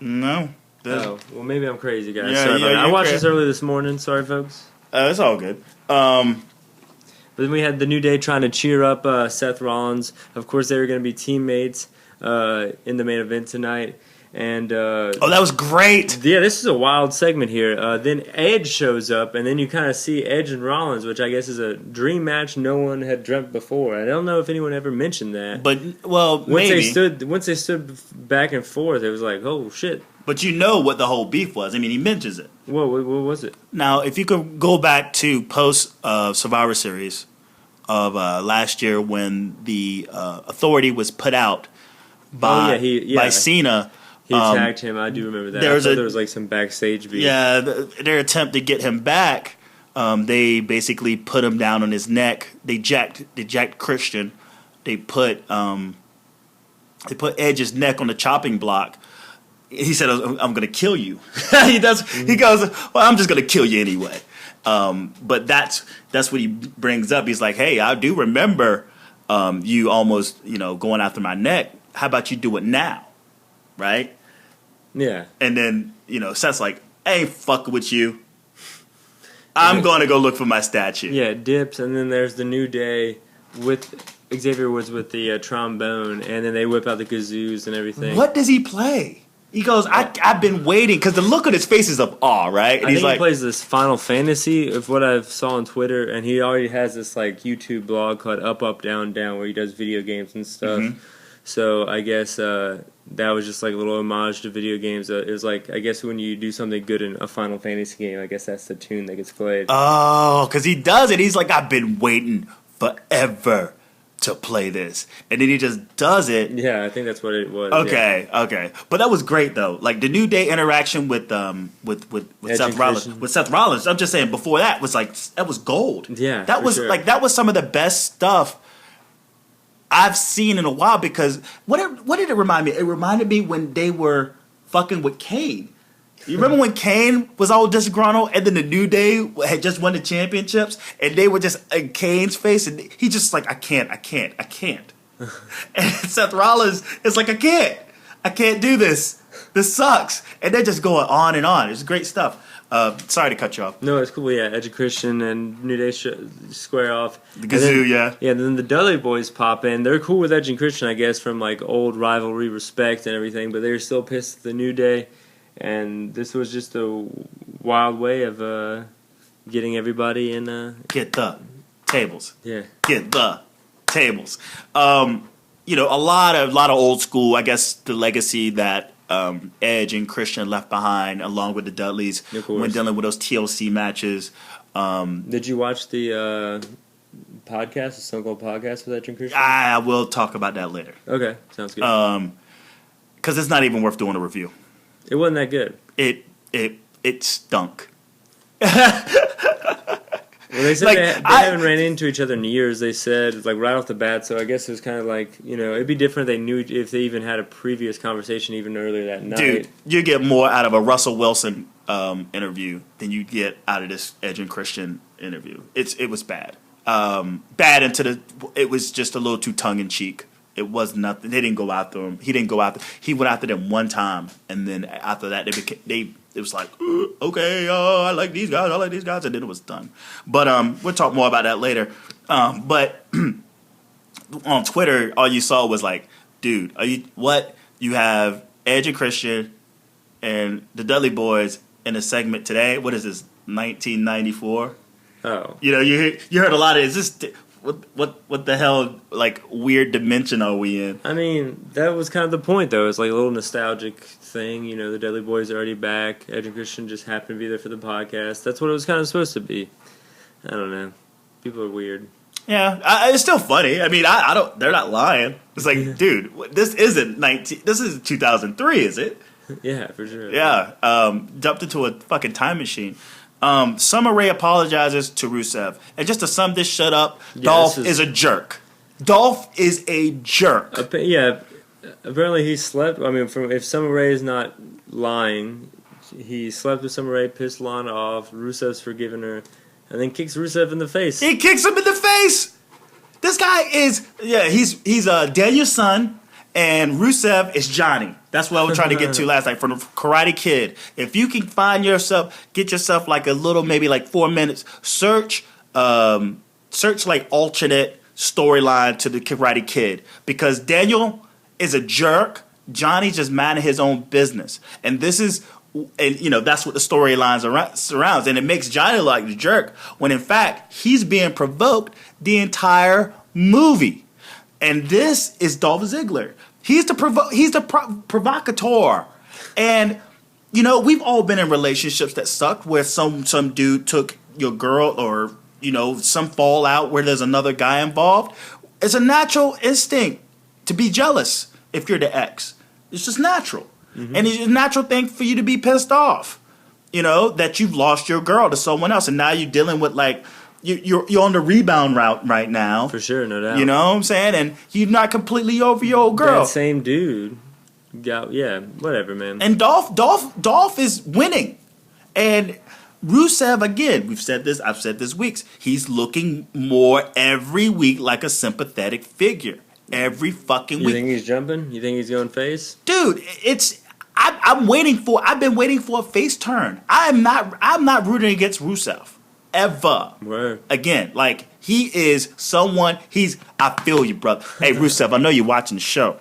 No. Oh, well, maybe I'm crazy, guys. Yeah, Sorry about that. I watched crazy. this early this morning. Sorry, folks. It's all good. But then we had the New Day trying to cheer up Seth Rollins. Of course, they were going to be teammates in the main event tonight. And that was great. Yeah, this is a wild segment here. Then Edge shows up, and then you kind of see Edge and Rollins, which I guess is a dream match no one had dreamt before. I don't know if anyone ever mentioned that. But maybe Once they stood back and forth, it was like, oh shit. But you know what the whole beef was. I mean, he mentions it. What was it? Now, if you could go back to post Survivor Series of last year when the Authority was put out by Cena. He attacked him. I do remember that. There was like some backstage beef. Yeah, their attempt to get him back, they basically put him down on his neck. They jacked Christian. They put Edge's neck on the chopping block. He said, "I'm going to kill you." He goes, "Well, I'm just going to kill you anyway." But that's what he brings up. He's like, "Hey, I do remember you almost going after my neck. How about you do it now, right?" Yeah. And then Seth's like, "I ain't fucking with you. I'm going to go look for my statue." Yeah, dips, and then there's the New Day with Xavier Woods with the trombone, and then they whip out the kazoos and everything. What does he play? He goes, I've been waiting, because the look on his face is of awe, right? And I think he plays this Final Fantasy, of what I saw on Twitter, and he already has this like YouTube blog called Up, Up, Down, Down, where he does video games and stuff. Mm-hmm. So I guess that was just like a little homage to video games. It was like, I guess when you do something good in a Final Fantasy game, I guess that's the tune that gets played. Oh, because he does it. He's like, I've been waiting forever to play this, and then he just does it. Yeah, I think that's what it was. Okay, but that was great though. Like the New Day interaction with Seth Rollins. I'm just saying, before that was gold. Yeah, that was sure. that was some of the best stuff I've seen in a while. Because what did it remind me? It reminded me when they were fucking with Kane. You remember when Kane was all disgruntled, and then the New Day had just won the championships, and they were just in Kane's face, and he just like, I can't. And Seth Rollins is like, I can't do this. This sucks. And they're just going on and on. It's great stuff. Sorry to cut you off. No, it's cool. Yeah, Edge and Christian and New Day square off. The kazoo, yeah. Yeah, then the Dudley Boys pop in. They're cool with Edge and Christian, I guess, from like old rivalry respect and everything, but they're still pissed at the New Day. And this was just a wild way of getting everybody in. Get the tables. Yeah. Get the tables. A lot of old school. I guess the legacy that Edge and Christian left behind, along with the Dudleys, when dealing with those TLC matches. Did you watch the podcast, the Stone Cold podcast with Edge and Christian? I will talk about that later. Okay, sounds good. Because it's not even worth doing a review. It wasn't that good. It stunk. Well, they said they haven't ran into each other in years. They said like right off the bat. So I guess it was kind of like it'd be different. They knew if they even had a previous conversation even earlier that night. Dude, you get more out of a Russell Wilson interview than you get out of this Edge and Christian interview. It was bad. It was just a little too tongue in cheek. It was nothing. They didn't go after him. He didn't go after. He went after them one time, and then after that, it was like, okay, I like these guys, and then it was done. But we'll talk more about that later. But on Twitter, all you saw was like, dude, you have Edge and Christian and the Dudley Boys in a segment today. What is this? 1994. Oh, you heard a lot of. Is this? What the hell, like, weird dimension are we in? I mean, that was kind of the point, though. It's like a little nostalgic thing. The Dudley Boys are already back. Edge and Christian just happened to be there for the podcast. That's what it was kind of supposed to be. I don't know. People are weird. Yeah, it's still funny. I mean, I don't. They're not lying. It's like, dude, this isn't 19. This is 2003, is it? Yeah, for sure. Yeah, jumped into a fucking time machine. Summer Rae apologizes to Rusev. And just to sum this shit up, Dolph is a jerk. Dolph is a jerk. Yeah, apparently he slept. I mean, if Summer Rae is not lying, he slept with Summer Rae, pissed Lana off. Rusev's forgiven her, and then kicks Rusev in the face. He kicks him in the face. This guy is he's Daniel's son, and Rusev is Johnny. That's what I was trying to get to last night from the Karate Kid. If you can get yourself like a little, maybe like 4 minutes, search like alternate storyline to the Karate Kid, because Daniel is a jerk. Johnny's just minding his own business, and this is. And that's what the storyline surrounds, and it makes Johnny like the jerk when in fact he's being provoked the entire movie. And this is Dolph Ziggler. He's the provocateur. And we've all been in relationships that sucked, where some dude took your girl, or some fallout where there's another guy involved. It's a natural instinct to be jealous if you're the ex. It's just natural. Mm-hmm. And it's a natural thing for you to be pissed off, that you've lost your girl to someone else, and now you're dealing with like you're on the rebound route right now. For sure, no doubt. You know what I'm saying? And you're not completely over your old girl. That same dude, yeah, whatever, man. And Dolph is winning, and Rusev, again, I've said this weeks. He's looking more every week like a sympathetic figure. Every fucking week. You think he's jumping? You think he's going face? Dude, I've been waiting for a face turn. I'm not rooting against Rusev. Ever. Word. Again, like, he is someone, I feel you, brother. Hey, Rusev, I know you're watching the show.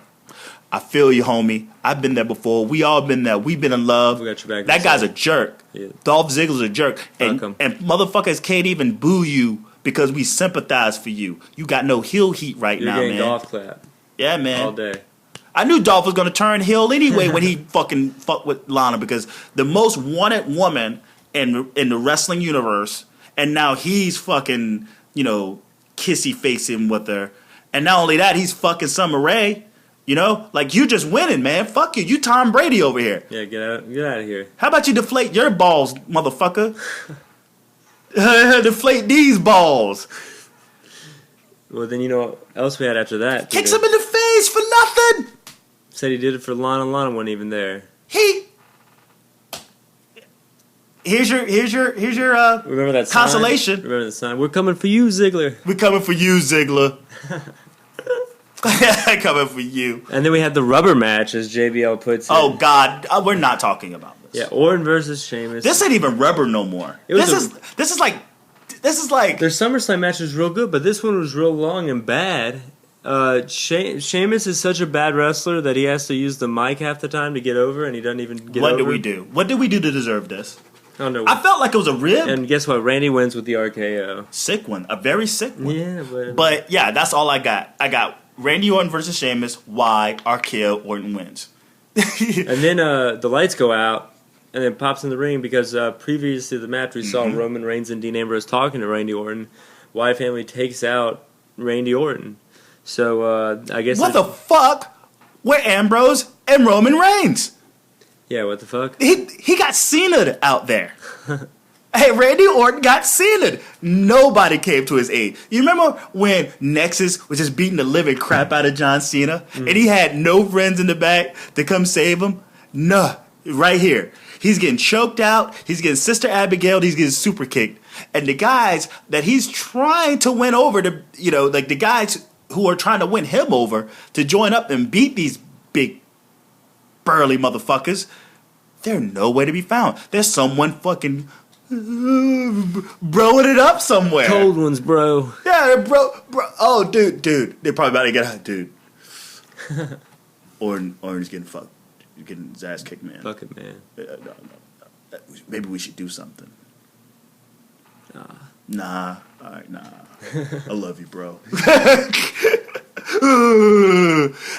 I feel you, homie. I've been there before. We all been there. We've been in love. We got your back. That guy's a jerk. Yeah. Dolph Ziggler's a jerk. And motherfuckers can't even boo you because we sympathize for you. You got no heel heat right now, man. You're getting golf clap. Yeah, man. All day. I knew Dolph was going to turn heel anyway when he fucked with Lana, because the most wanted woman in the wrestling universe, and now he's fucking, kissy facing with her. And not only that, he's fucking Summer Rae. Like, you just winning, man. Fuck you. You Tom Brady over here. Yeah, get out of here. How about you deflate your balls, motherfucker? Deflate these balls. Well, then you know what else we had after that? Kicks him in the face for nothing. Said he did it for Lana. Lana wasn't even there. Here's your remember that consolation. Sign? Remember the sign? We're coming for you, Ziggler. We're coming for you, Ziggler. Coming for you. And then we had the rubber match, as JBL puts it. Oh God, we're not talking about this. Yeah, Orton versus Sheamus. This ain't even rubber no more. This is like. Their SummerSlam match was real good, but this one was real long and bad. Sheamus is such a bad wrestler that he has to use the mic half the time to get over, and he doesn't even get over. What did we do? What did we do to deserve this? I don't know. I felt like it was a rib. And guess what? Randy wins with the RKO. Sick one. A very sick one. Yeah, but yeah, that's all I got. I got Randy Orton versus Sheamus. Why? RKO. Orton wins. And then the lights go out, and then pops in the ring because previous to the match we saw Roman Reigns and Dean Ambrose talking to Randy Orton. Wyatt family takes out Randy Orton. So I guess what the fuck? We're Ambrose and Roman Reigns. Yeah, what the fuck? He got Cena'd out there. Hey, Randy Orton got Cena'd. Nobody came to his aid. You remember when Nexus was just beating the living crap out of John Cena, and he had no friends in the back to come save him? No, right here. He's getting choked out. He's getting Sister Abigail. He's getting super kicked. And the guys that he's trying to win over to, like the guys who are trying to win him over to join up and beat these big burly motherfuckers, they're nowhere to be found. There's someone fucking broing it up somewhere. Cold ones, bro. Yeah, they're bro. Oh, dude. They're probably about to get out, dude. Orton's getting fucked. You're getting his ass kicked, man. Fuck it, man. No. Maybe we should do something. Nah. All right, nah. I love you, bro.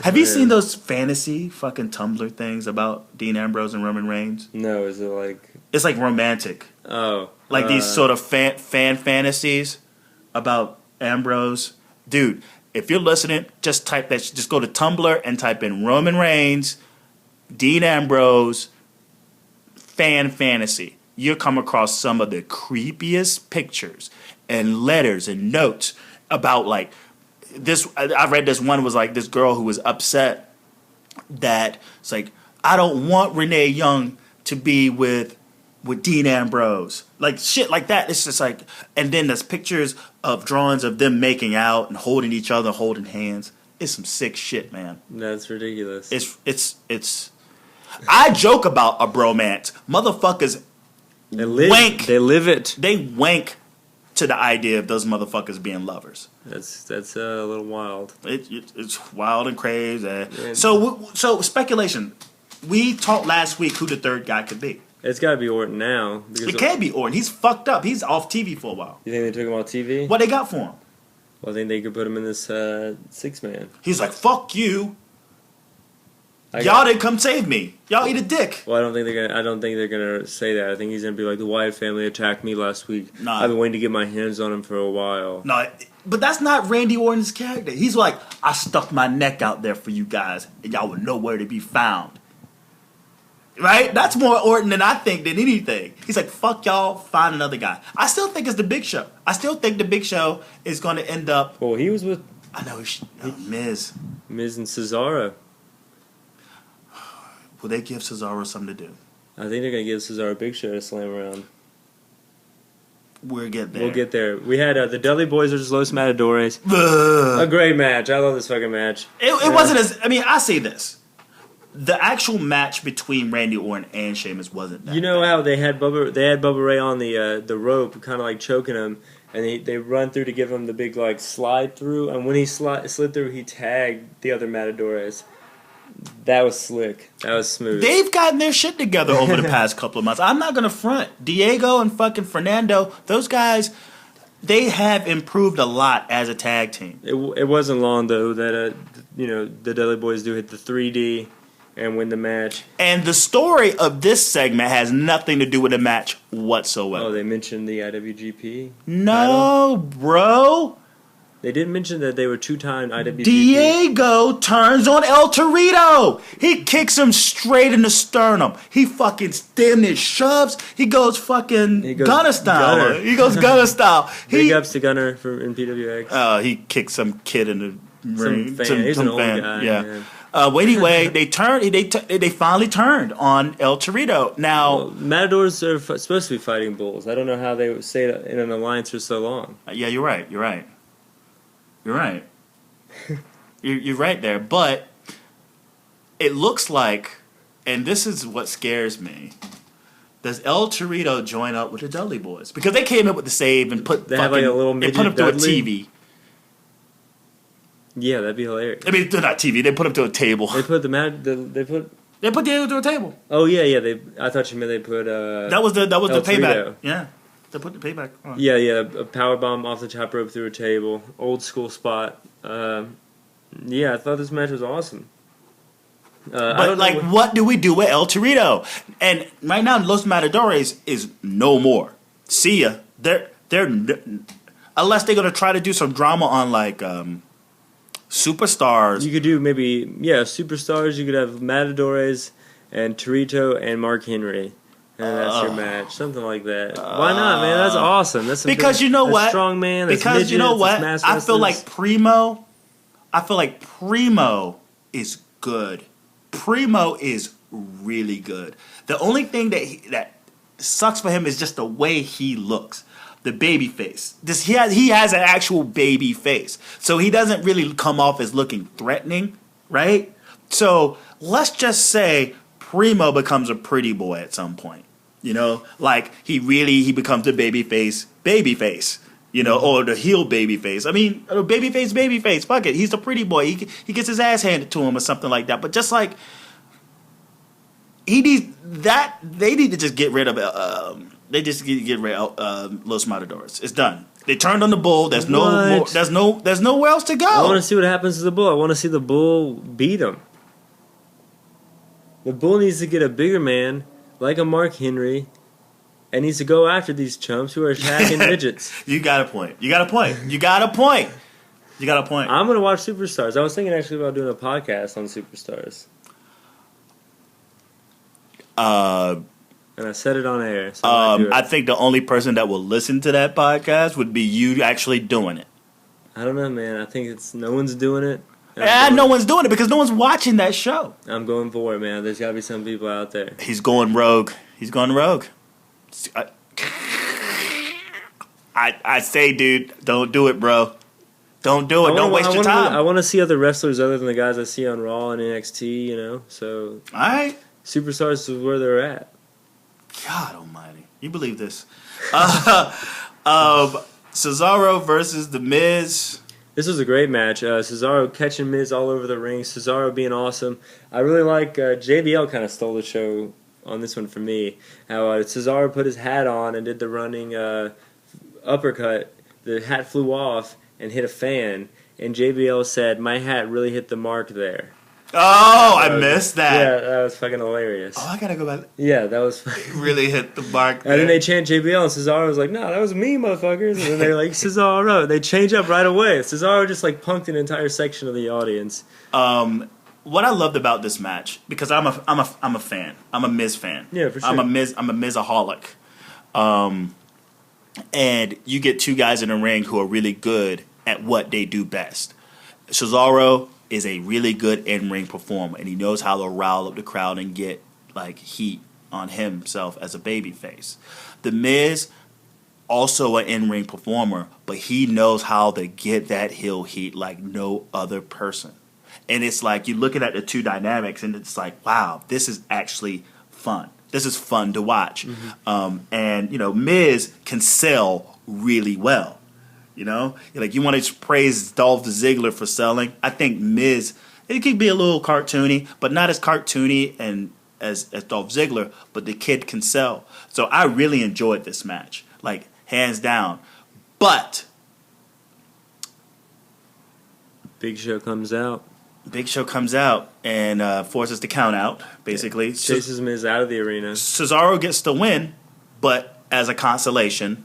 Have you seen those fantasy fucking Tumblr things about Dean Ambrose and Roman Reigns? No, is it like... It's like romantic. Oh. Like these sort of fan fantasies about Ambrose. Dude, if you're listening, just type that. Just go to Tumblr and type in Roman Reigns, Dean Ambrose, fan fantasy. You'll come across some of the creepiest pictures and letters and notes about like this. I read this one was like this girl who was upset that it's like, I don't want Renee Young to be with Dean Ambrose. Like shit like that. It's just like, and then there's pictures of drawings of them making out and holding each other, holding hands. is some sick shit, man. That's ridiculous. It's. I joke about a bromance. Motherfuckers wank. They live it. They wank to the idea of those motherfuckers being lovers. That's a little wild. It's wild and crazy. Yeah. So speculation. We talked last week who the third guy could be. It's got to be Orton now. It can't be Orton. He's fucked up. He's off TV for a while. You think they took him off TV? What they got for him? Well, I think they could put him in this 6-man. He's like, fuck you. Y'all didn't come save me. Y'all eat a dick. Well, I don't think they're gonna say that. I think he's gonna be like, the Wyatt family attacked me last week. Nah. I've been waiting to get my hands on him for a while. No, but that's not Randy Orton's character. He's like, I stuck my neck out there for you guys, and y'all would know where to be found. Right? That's more Orton than I think than anything. He's like, fuck y'all, find another guy. I still think it's the Big Show. I still think the Big Show is going to end up... Well, he was with... I know, Miz. Miz and Cesaro. Will they give Cesaro something to do? I think they're going to give Cesaro a Big Show to slam around. We'll get there. We'll get there. We had the Dudley Boys versus Los Matadores. A great match. I love this fucking match. It wasn't as... I mean, I say this. The actual match between Randy Orton and Sheamus wasn't that. You know how they had Bubba Ray on the rope, kind of like choking him, and they run through to give him the big like slide through, and when he slid through, he tagged the other Matadores. That was slick. That was smooth. They've gotten their shit together over the past couple of months. I'm not gonna front. Diego and fucking Fernando, those guys, they have improved a lot as a tag team. It wasn't long though that the Dudley Boys do hit the 3D. And win the match. And the story of this segment has nothing to do with the match whatsoever. Oh, they mentioned the IWGP? No, bro. They didn't mention that they were 2-time IWGP. Diego turns on El Torito. He kicks him straight in the sternum. He fucking damn near shoves. He goes fucking Gunner style. He goes Gunner style. Big ups to Gunner in PWX. He kicked some kid in the ring. He's an old guy. Yeah. Man. Anyway, they finally turned on El Torito. Now, Matadors are supposed to be fighting bulls. I don't know how they would stay in an alliance for so long. Yeah, you're right. You're right there. But it looks like, and this is what scares me, does El Torito join up with the Dudley Boys? Because they came in with the save and put have like a little midget him through a Dudley? TV. Yeah, that'd be hilarious. I mean, they're not TV. They put him to a table. They put Diego to a table. Oh yeah. I thought you meant they put. That was the payback. Yeah, they put the payback on. Yeah. A power bomb off the top rope through a table. Old school spot. Yeah, I thought this match was awesome. But what do we do with El Torito? And right now, Los Matadores is no more. See ya. They're unless they're gonna try to do some drama on like. Superstars. You could do superstars. You could have Matadores and Torito and Mark Henry, and that's your match, something like that. Why not, man? That's awesome. That's because you know what? Strong man. That's because midgets, you know what? I feel like Primo is good. Primo is really good. The only thing that sucks for him is just the way he looks. The baby face. He has an actual baby face. So he doesn't really come off as looking threatening, right? So let's just say Primo becomes a pretty boy at some point. You know? Like he becomes a baby face, you know, or the heel baby face. I mean, baby face. Fuck it. He's a pretty boy. He gets his ass handed to him or something like that. But just like they need to just get rid of They just get rid of Los Matadores. It's done. They turned on the bull. There's no more. There's nowhere else to go. I want to see what happens to the bull. I want to see the bull beat him. The bull needs to get a bigger man, like a Mark Henry, and needs to go after these chumps who are attacking midgets. You got a point. I'm gonna watch Superstars. I was thinking actually about doing a podcast on Superstars. And I said it on air. So I think the only person that will listen to that podcast would be you actually doing it. I don't know, man. I think no one's doing it. No one's doing it because no one's watching that show. I'm going for it, man. There's got to be some people out there. He's going rogue. I say, dude, don't do it, bro. Don't do it. Don't waste your time. I want to see other wrestlers other than the guys I see on Raw and NXT, you know? So, all right. Superstars is where they're at. God almighty. You believe this. Cesaro versus The Miz. This was a great match. Cesaro catching Miz all over the ring. Cesaro being awesome. I really like JBL kind of stole the show on this one for me. How Cesaro put his hat on and did the running uppercut. The hat flew off and hit a fan. And JBL said, "My hat really hit the mark there." Oh, I missed that. Yeah, that was fucking hilarious. Oh, I gotta go back. Yeah, that was really hit the mark there. And then they chant JBL, and Cesaro was like, "No, that was me, motherfuckers." And then they're like, "Cesaro." They change up right away. Cesaro just like punked an entire section of the audience. What I loved about this match, because I'm a fan. I'm a Miz fan. Yeah, for sure. I'm a Mizaholic. And you get two guys in the ring who are really good at what they do best. Cesaro is a really good in-ring performer, and he knows how to rile up the crowd and get like heat on himself as a babyface. The Miz, also an in-ring performer, but he knows how to get that heel heat like no other person. And it's like you're looking at the two dynamics, and it's like, wow, this is actually fun. This is fun to watch. Mm-hmm. And you know, Miz can sell really well. You know, like you want to praise Dolph Ziggler for selling. I think Miz, it could be a little cartoony, but not as cartoony and as Dolph Ziggler. But the kid can sell. So I really enjoyed this match, like hands down. But Big Show comes out. And forces the count out, basically. Yeah. Chases Miz out of the arena. Cesaro gets the win, but as a consolation.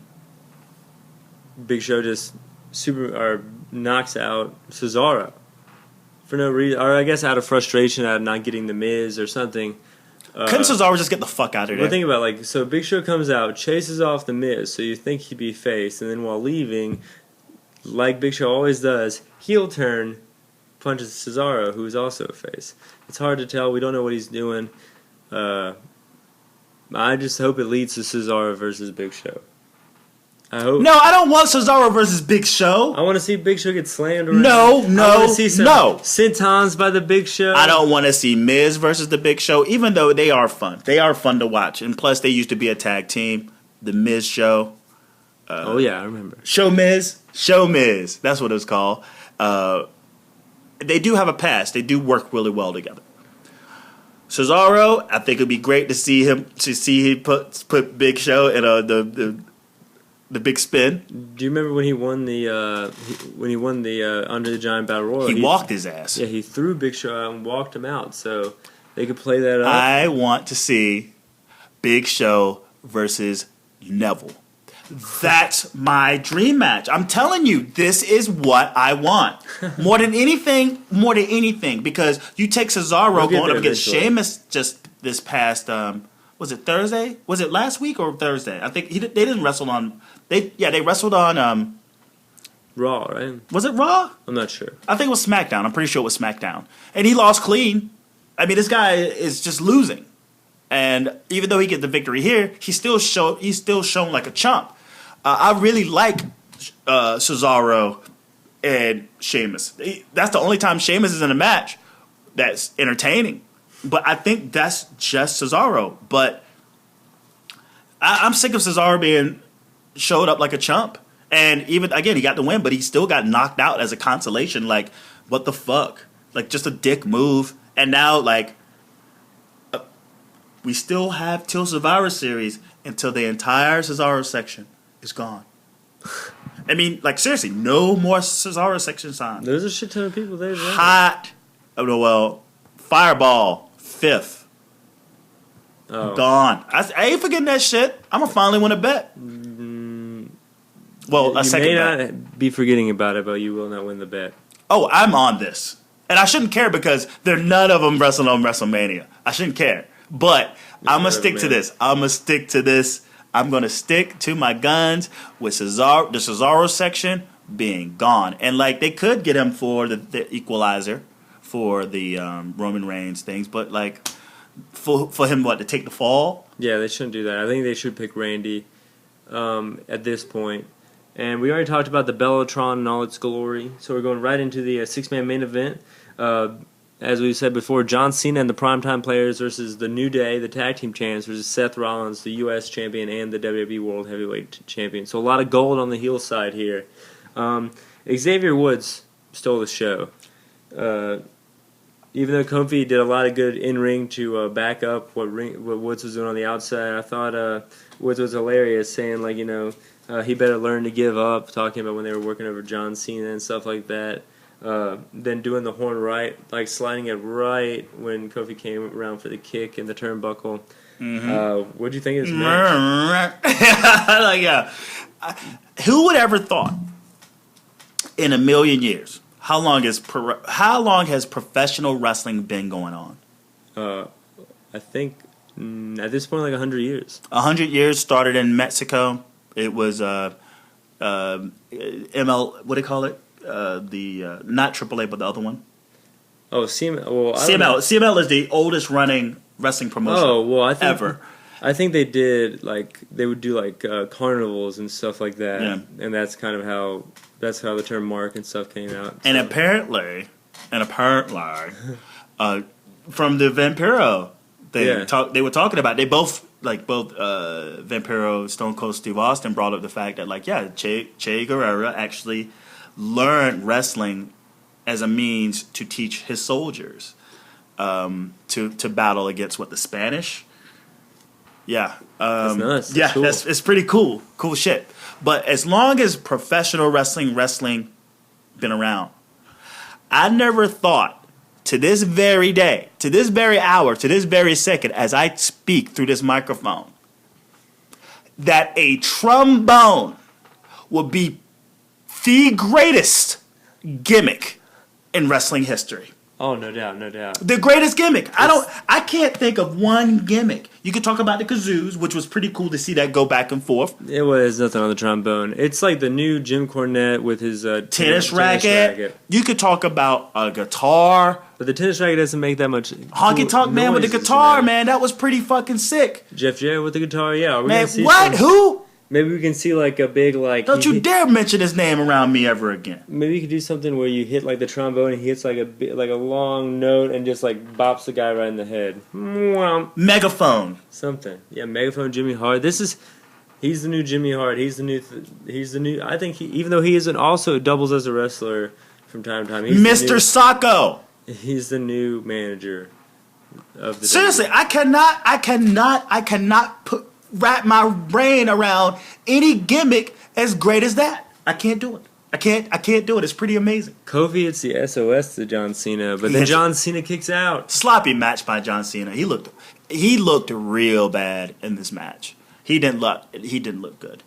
Big Show just knocks out Cesaro for no reason, or I guess out of frustration out of not getting the Miz or something. Couldn't Cesaro just get the fuck out of there? Well, think about it, so Big Show comes out, chases off the Miz, so you think he'd be face, and then while leaving, like Big Show always does, heel turn, punches Cesaro, who's also a face. It's hard to tell. We don't know what he's doing. I just hope it leads to Cesaro versus Big Show. No, I don't want Cesaro versus Big Show. I want to see Big Show get slammed around. No. I want to see some sentons by the Big Show. I don't want to see Miz versus the Big Show, even though they are fun. They are fun to watch. And plus, they used to be a tag team. The Miz Show. Oh, yeah, I remember. Show Miz. That's what it was called. They do have a past. They do work really well together. Cesaro, I think it'd be great to see him put Big Show in the big spin. Do you remember when he won the Under the Giant Battle Royal? He walked his ass. Yeah, he threw Big Show out and walked him out. So they could play that up. I want to see Big Show versus Neville. That's my dream match. I'm telling you, this is what I want. More than anything, because you take Cesaro going up against Sheamus just this past, was it Thursday? Was it last week or Thursday? I think they didn't wrestle on, they wrestled on, Raw, right? Was it Raw? I'm not sure. I think it was SmackDown. I'm pretty sure it was SmackDown. And he lost clean. I mean, this guy is just losing. And even though he get the victory here, he's still shown like a chump. I really like Cesaro and Sheamus. That's the only time Sheamus is in a match that's entertaining. But I think that's just Cesaro. But I'm sick of Cesaro being showed up like a chump. And even, again, he got the win, but he still got knocked out as a consolation. Like, what the fuck? Like, just a dick move. And now, like, we still have till Survivor Series until the entire Cesaro section is gone. I mean, like, seriously, no more Cesaro sections on. There's a shit ton of people there. Hot. Oh, no, well, Fireball, 5th. Oh. Gone. I ain't forgetting that shit. I'm going to finally win a bet. Well, a second bet. You may not be forgetting about it, but you will not win the bet. Oh, I'm on this. And I shouldn't care because none of them wrestle on WrestleMania. I shouldn't care. But I'm going to stick to this. I'm going to stick to my guns with the Cesaro section being gone. And, like, they could get him for the equalizer for the Roman Reigns things. But, like, for him, to take the fall? Yeah, they shouldn't do that. I think they should pick Randy at this point. And we already talked about the Bellotron and all its glory. So we're going right into the six-man main event. As we said before, John Cena and the Primetime Players versus the New Day, the Tag Team Champs, versus Seth Rollins, the U.S. Champion and the WWE World Heavyweight Champion. So a lot of gold on the heel side here. Xavier Woods stole the show. Even though Kofi did a lot of good in-ring to back up what Woods was doing on the outside, I thought Woods was hilarious, saying, like, he better learn to give up, talking about when they were working over John Cena and stuff like that. Then doing the horn right, like sliding it right when Kofi came around for the kick in the turnbuckle. Mm-hmm. What do you think of this match? Who would ever thought in a million years? How long has professional wrestling been going on? I think at this point, like 100 years. 100 years. Started in Mexico. It was ML. What do they call it? Not AAA, but the other one. Oh, CML. Well, CML is the oldest running wrestling promotion. Oh, well, I think ever. I think they would do carnivals and stuff like that. Yeah. And that's kind of how the term mark and stuff came out. And apparently, from the Vampiro, they were talking about, they both Vampiro, Stone Cold Steve Austin brought up the fact that Che Guevara actually learned wrestling as a means to teach his soldiers to battle against the Spanish. Yeah, that's nuts. Yeah, cool. It's pretty cool shit. But as long as professional wrestling been around, I never thought to this very day, to this very hour, to this very second, as I speak through this microphone, that a trombone will be the greatest gimmick in wrestling history. Oh, no doubt, no doubt. The greatest gimmick. I can't think of one gimmick. You could talk about the kazoos, which was pretty cool to see that go back and forth. It was nothing on the trombone. It's like the new Jim Cornette with his tennis racket. You could talk about a guitar. But the tennis racket doesn't make that much Honky Tonk Man with the guitar, man. That was pretty fucking sick. Jeff Jarrett with the guitar, yeah. Man, what? Who? Maybe we can see like a big Don't you dare mention his name around me ever again. Maybe you could do something where you hit like the trombone and he hits like a long note and just like bops the guy right in the head. Megaphone. Something. Yeah, Megaphone Jimmy Hart. He's the new Jimmy Hart. He's the new. I think even though he isn't also doubles as a wrestler from time to time. He's Mr. Sacco. He's the new manager of the. Seriously, I cannot wrap my brain around any gimmick as great as that. I can't do it. I can't do it. It's pretty amazing. Kofi, it's the SOS to John Cena, but then John Cena kicks out. Sloppy match by John Cena. He looked real bad in this match. He didn't look good.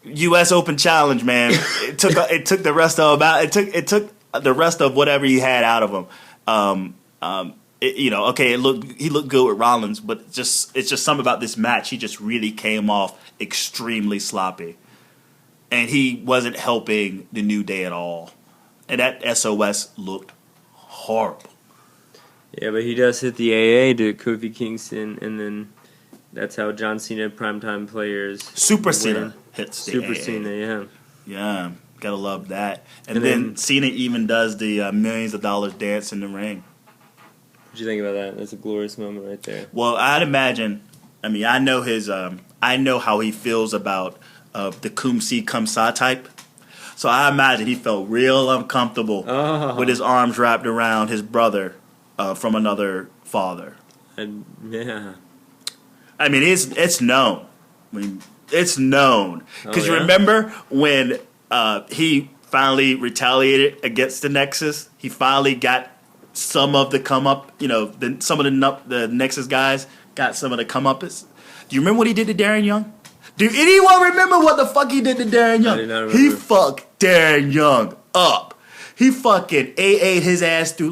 U.S. Open Challenge, man. It took the rest of the rest of whatever he had out of him. He looked good with Rollins, but it's just something about this match. He just really came off extremely sloppy, and he wasn't helping the New Day at all. And that SOS looked horrible. Yeah, but he does hit the AA to Kofi Kingston, and then that's how John Cena Primetime Players Super Cena hits the Super AA. Cena, yeah. Yeah, gotta love that. And then Cena even does the millions of dollars dance in the ring. What do you think about that? That's a glorious moment right there. Well, I'd imagine. I mean, I know I know how he feels about the Kum Si Kum Sa type. So I imagine he felt real uncomfortable with his arms wrapped around his brother from another father. Yeah. I mean, it's known. I mean, it's known because you remember when he finally retaliated against the Nexus. He finally got some of the come up, some of the Nexus guys got some of the come uppers. Do you remember what he did to Darren Young? Do anyone remember what the fuck he did to Darren Young? I do not remember. He fucked Darren Young up. He fucking AA'd his ass through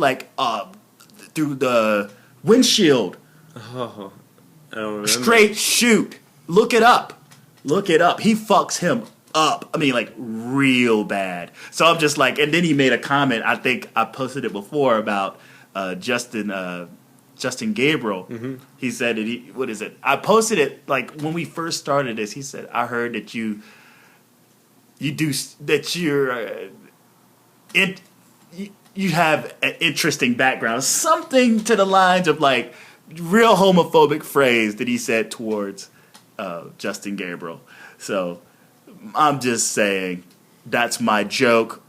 through the windshield. Oh, I don't remember. Straight shoot. Look it up. He fucks him up. I mean, real bad. So I'm just and then he made a comment. I think I posted it before about Justin Gabriel. Mm-hmm. He said what is it? I posted it when we first started this. He said, I heard that you it you have an interesting background, something to the lines of like real homophobic phrase that he said towards Justin Gabriel. So I'm just saying that's my joke,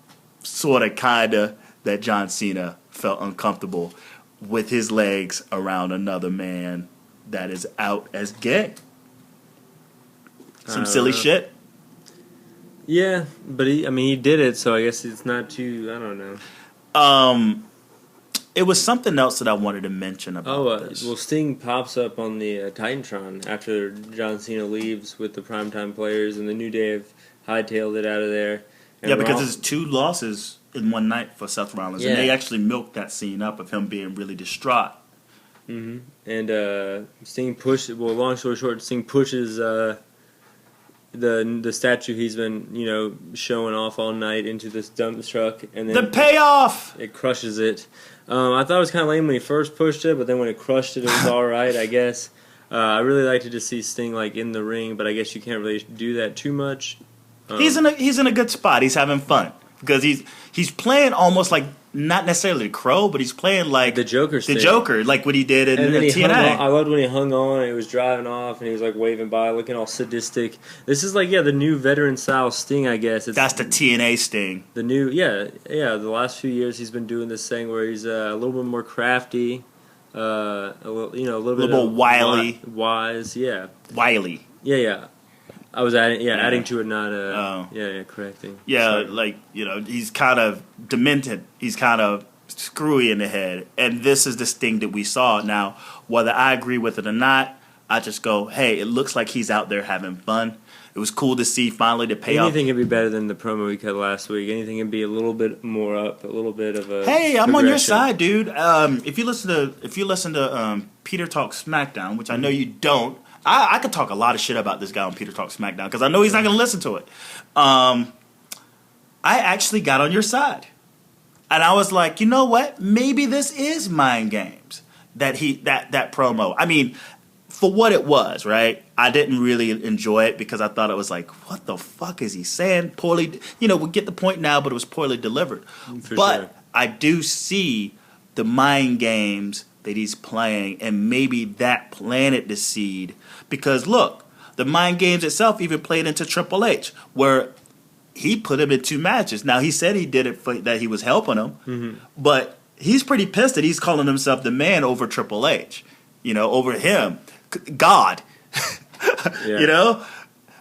sort of, kinda, that John Cena felt uncomfortable with his legs around another man that is out as gay. Some silly shit. Yeah, but he did it, so I guess it's not too. I don't know. It was something else that I wanted to mention about this. Well, Sting pops up on the Titantron after John Cena leaves with the primetime players, and the New Day have hightailed it out of there. And yeah, because there's 2 losses in one night for Seth Rollins, and they actually milked that scene up of him being really distraught. Mm-hmm. And Sting pushes. Well, long story short, Sting pushes the statue he's been showing off all night into this dump truck, and then the payoff. It crushes it. I thought it was kind of lame when he first pushed it, but then when it crushed it, it was all right, I guess. I really like to just see Sting like in the ring, but I guess you can't really do that too much. He's in a good spot. He's having fun because he's playing almost like, not necessarily the Crow, but he's playing like the Joker, like what he did in TNA. I loved when he hung on and he was driving off and he was like waving by, looking all sadistic. This is like the new veteran style Sting, I guess. That's the TNA Sting. The new the last few years he's been doing this thing where he's a little bit more crafty, a little bit more wily, wise, wily. Yeah. I was adding to it, not correcting. Yeah, sorry. like he's kind of demented. He's kind of screwy in the head, and this is the Sting that we saw. Now, whether I agree with it or not, I just go, hey, it looks like he's out there having fun. It was cool to see finally the payoff. Anything can be better than the promo we cut last week. Anything can be a little bit more up, a little bit of a. Hey, I'm on your side, dude. If you listen to Peter Talk SmackDown, which I know you don't. I could talk a lot of shit about this guy on Peter Talk SmackDown because I know he's not going to listen to it. I actually got on your side. And I was like, you know what? Maybe this is mind games, that promo. I mean, for what it was, right? I didn't really enjoy it because I thought it was like, what the fuck is he saying? Poorly, we get the point now, but it was poorly delivered. Sure. I do see the mind games that he's playing, and maybe that planted the seed. Because look, the mind games itself even played into Triple H, where he put him in 2 matches. Now, he said he did it that he was helping him, but he's pretty pissed that he's calling himself the man over Triple H, over him, God,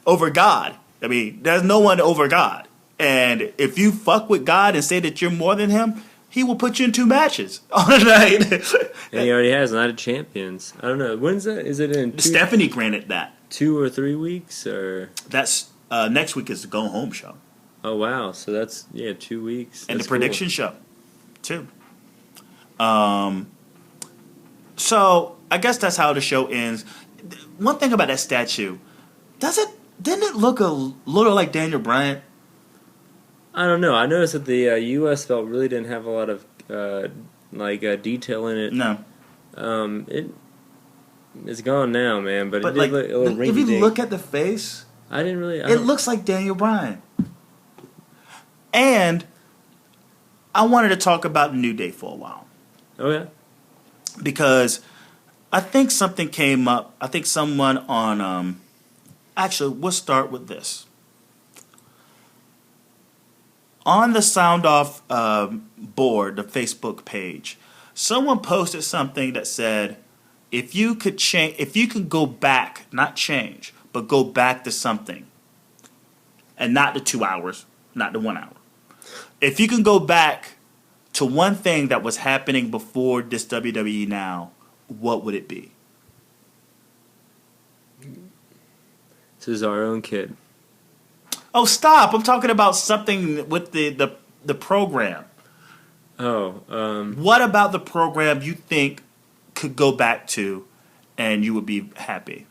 over God. I mean, there's no one over God. And if you fuck with God and say that you're more than him, he will put you in 2 matches on a night. And he already has Night of Champions. I don't know. When's that? Is it in Stephanie granted that. 2 or 3 weeks? Or that's next week is the Go Home show. Oh, wow. So that's, 2 weeks. And that's the prediction show, too. So I guess that's how the show ends. One thing about that statue, didn't it look a little like Daniel Bryan? I don't know. I noticed that the U.S. belt really didn't have a lot of detail in it. No. It's gone now, man. But it did look a little if you look at the face, it looks like Daniel Bryan. And I wanted to talk about New Day for a while. Oh yeah. Because I think something came up. I think someone on actually, we'll start with this. On the Sound Off board, the Facebook page, someone posted something that said, if you could go back, not change, but go back to something, and not the 2 hours, not the 1 hour. If you can go back to one thing that was happening before this WWE now, what would it be? This is our own kid. Oh, stop! I'm talking about something with the program. Oh. What about the program you think could go back to and you would be happy?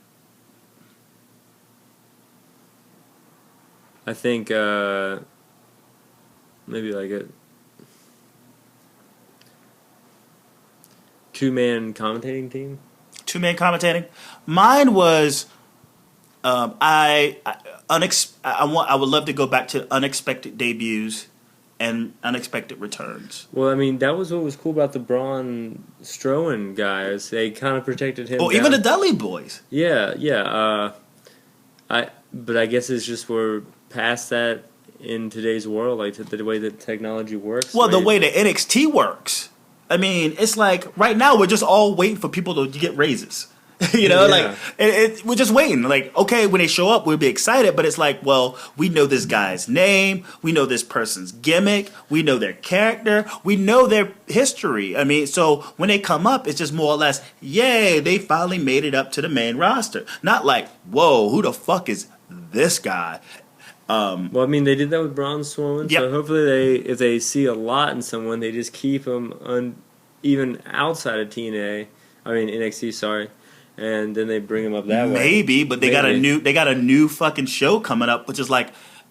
I think maybe like a 2-man commentating team. 2-man commentating? Mine was I would love to go back to unexpected debuts and unexpected returns. Well, I mean, that was what was cool about the Braun Strowman guys. They kind of protected him. Or even the Dudley Boys. Yeah. But I guess it's just we're past that in today's world, like the way that technology works. Well, the way that NXT works. I mean, it's like right now we're just all waiting for people to get raises. You know, like we're just waiting. Like, okay, when they show up, we'll be excited. But it's like, well, we know this guy's name, we know this person's gimmick, we know their character, we know their history. I mean, so when they come up, it's just more or less, yay, they finally made it up to the main roster. Not like, whoa, who the fuck is this guy? Well, I mean, they did that with Braun Strowman. Yep. So hopefully, if they see a lot in someone, they just keep them even outside of NXT. Sorry. And then they bring him up that way. Maybe, but they got a new fucking show coming up, which is like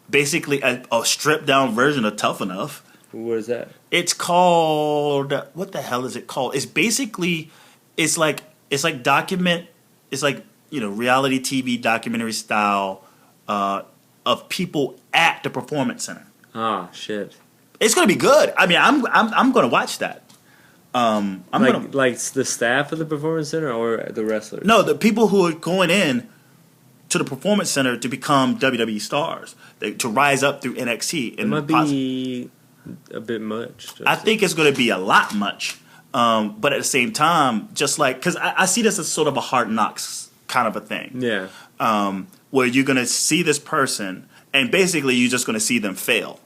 basically a stripped down version of Tough Enough. What is that? It's called, what the hell is it called? It's basically reality TV documentary style of people at the Performance Center. Ah, shit. It's gonna be good. I mean, I'm gonna watch that. Like the staff of the Performance Center or the wrestlers? No, the people who are going in to the Performance Center to become WWE stars, to rise up through NXT. It might be a bit much. I think it's going to be a lot much. But at the same time, just like, because I see this as sort of a Hard Knocks kind of a thing. Yeah. Where you're going to see this person and basically you're just going to see them fail.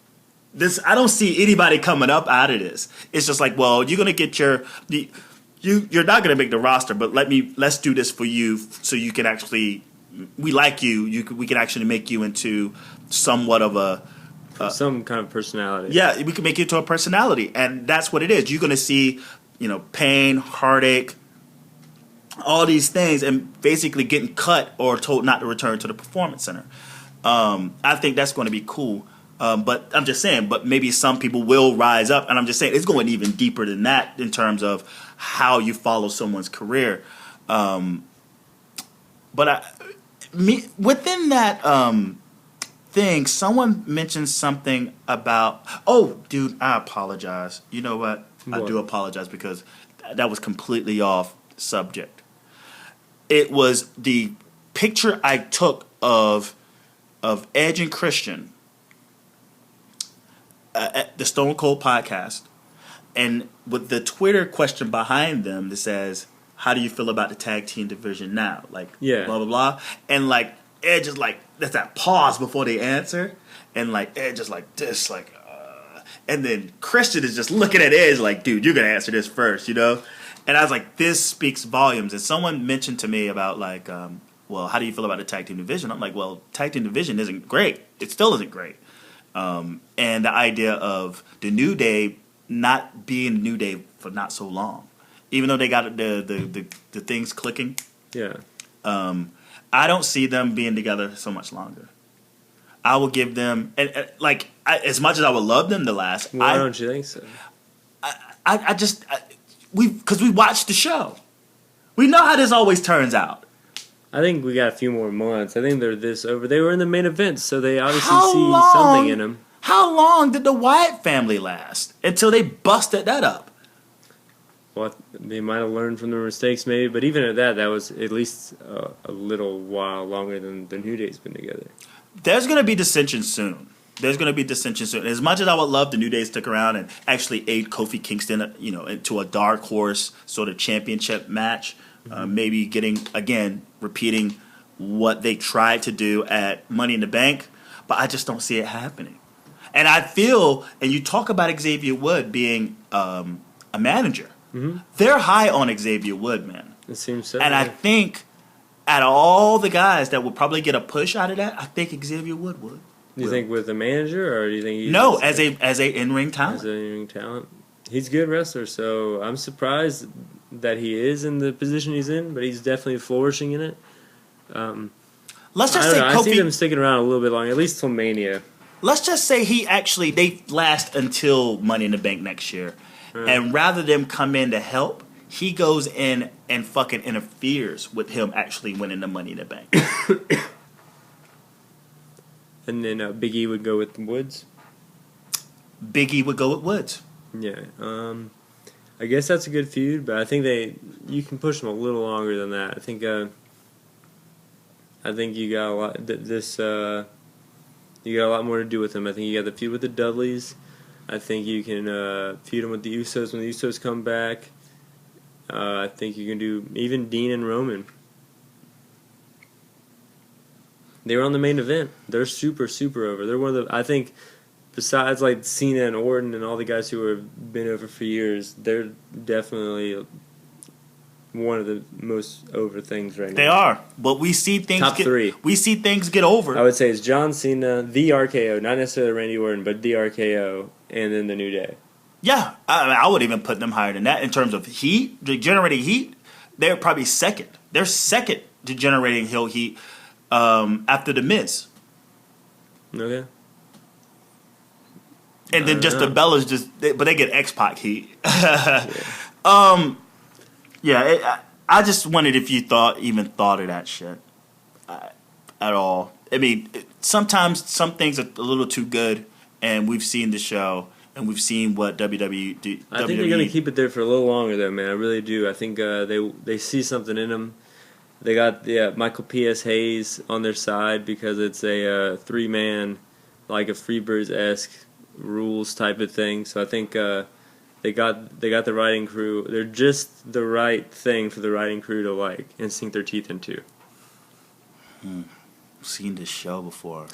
I don't see anybody coming up out of this. It's just like, well, you're gonna get you're not gonna make the roster, but let's do this for you so you can actually, we like you. We can actually make you into somewhat of some kind of personality. Yeah, we can make you into a personality, and that's what it is. You're gonna see, pain, heartache, all these things, and basically getting cut or told not to return to the Performance Center. I think that's going to be cool. But I'm just saying, but maybe some people will rise up, and I'm just saying it's going even deeper than that in terms of how you follow someone's career. But within that thing, someone mentioned something about. Oh, dude, I apologize. You know what? I do apologize because that was completely off subject. It was the picture I took of Edge and Christian at the Stone Cold podcast, and with the Twitter question behind them that says, "How do you feel about the tag team division now?" Like, blah blah blah, and like Edge is like, that's that pause before they answer, and like Edge is like this, like, and then Christian is just looking at Edge like, "Dude, you're gonna answer this first, you know?" And I was like, this speaks volumes. And someone mentioned to me about like, well, how do you feel about the tag team division? I'm like, well, tag team division isn't great. It still isn't great. And the idea of the New Day not being New Day for not so long, even though they got the things clicking. Yeah. I don't see them being together so much longer. I will give them as much as I would love them to last. Why don't you think so? Because we watched the show. We know how this always turns out. I think we got a few more months. I think they're this over. They were in the main event, so they obviously see something in them. How long did the Wyatt family last until they busted that up? Well, they might have learned from their mistakes, maybe. But even at that was at least a little while longer than the New Day's been together. There's going to be dissension soon. As much as I would love the New Day stick around and actually aid Kofi Kingston, into a dark horse sort of championship match, maybe repeating what they tried to do at Money in the Bank, but I just don't see it happening. And I feel, and you talk about Xavier Wood being a manager, they're high on Xavier Wood, man. It seems so. And I think out of all the guys that would probably get a push out of that, I think Xavier Wood would. Do you think with the manager, or do you think he's as a in-ring talent? As an in-ring talent, he's a good wrestler. So I'm surprised that he is in the position he's in, but he's definitely flourishing in it. Let's just say I see them sticking around a little bit long, at least till Mania. Let's just say they last until Money in the Bank next year, and rather than come in to help, he goes in and fucking interferes with him actually winning the Money in the Bank. And then Big E would go with Woods. Big E would go with Woods. Yeah. I guess that's a good feud, but I think you can push them a little longer than that. I think you got a lot. You got a lot more to do with them. I think you got the feud with the Dudleys. I think you can feud them with the Usos when the Usos come back. I think you can do even Dean and Roman. They were on the main event. They're super, super over. They're one of the. I think, besides like Cena and Orton and all the guys who have been over for years, they're definitely one of the most over things right now. They are, but we see things. Top three. We see things get over. I would say it's John Cena, the RKO, not necessarily Randy Orton, but the RKO, and then the New Day. Yeah, I would even put them higher than that in terms of heat, generating heat. They're probably second. They're second to generating heel heat after the Miz. Okay. And then just the Bellas, but they get X-Pac heat. Yeah. I just wondered if you even thought of that shit at all. I mean, sometimes some things are a little too good, and we've seen the show, and we've seen what WWE do. I think they're going to keep it there for a little longer, though, man. I really do. I think they see something in them. They got Michael P.S. Hayes on their side because it's a three-man, like a Freebirds-esque rules type of thing. So I think they got the writing crew. They're just the right thing for the writing crew to like and sink their teeth into. Seen this show before.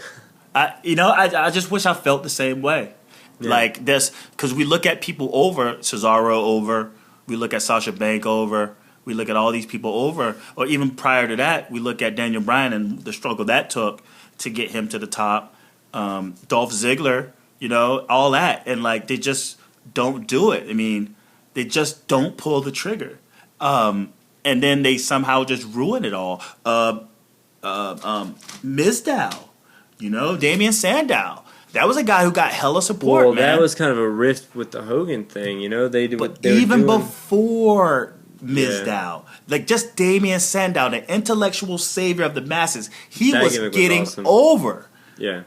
I just wish I felt the same way. Yeah. Like this, because we look at people over, Cesaro over, we look at Sasha Banks over, we look at all these people over, or even prior to that, we look at Daniel Bryan and the struggle that took to get him to the top. Dolph Ziggler, all that, and like they just don't do it. I mean, they just don't pull the trigger, and then they somehow just ruin it all. Mizdow, Damian Sandow. That was a guy who got hella support. Well, man. That was kind of a rift with the Hogan thing. They did. But even before Mizdow, like just Damian Sandow, the intellectual savior of the masses, he was getting over. Yeah.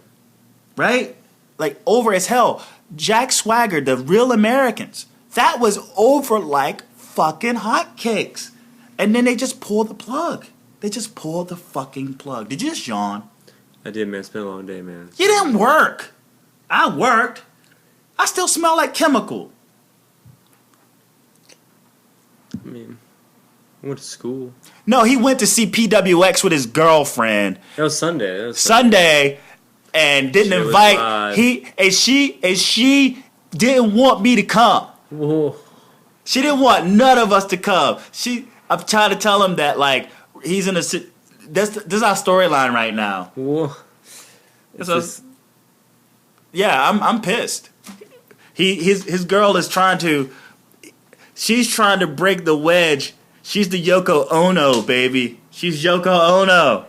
Right? Like over as hell. Jack Swagger, the Real Americans, that was over like fucking hotcakes. And then they just pulled the plug. They just pulled the fucking plug. Did you just yawn? I did, man. It's been a long day, man. You didn't work. I worked. I still smell like chemical. I mean, I went to school. No, he went to see PWX with his girlfriend. That was Sunday. Sunday. And didn't invite she didn't want me to come. Whoa. She didn't want none of us to come. I'm trying to tell him that like he's in a. This is our storyline right now. Whoa. Yeah, I'm pissed. His girl is trying to. She's trying to break the wedge. She's the Yoko Ono, baby. She's Yoko Ono.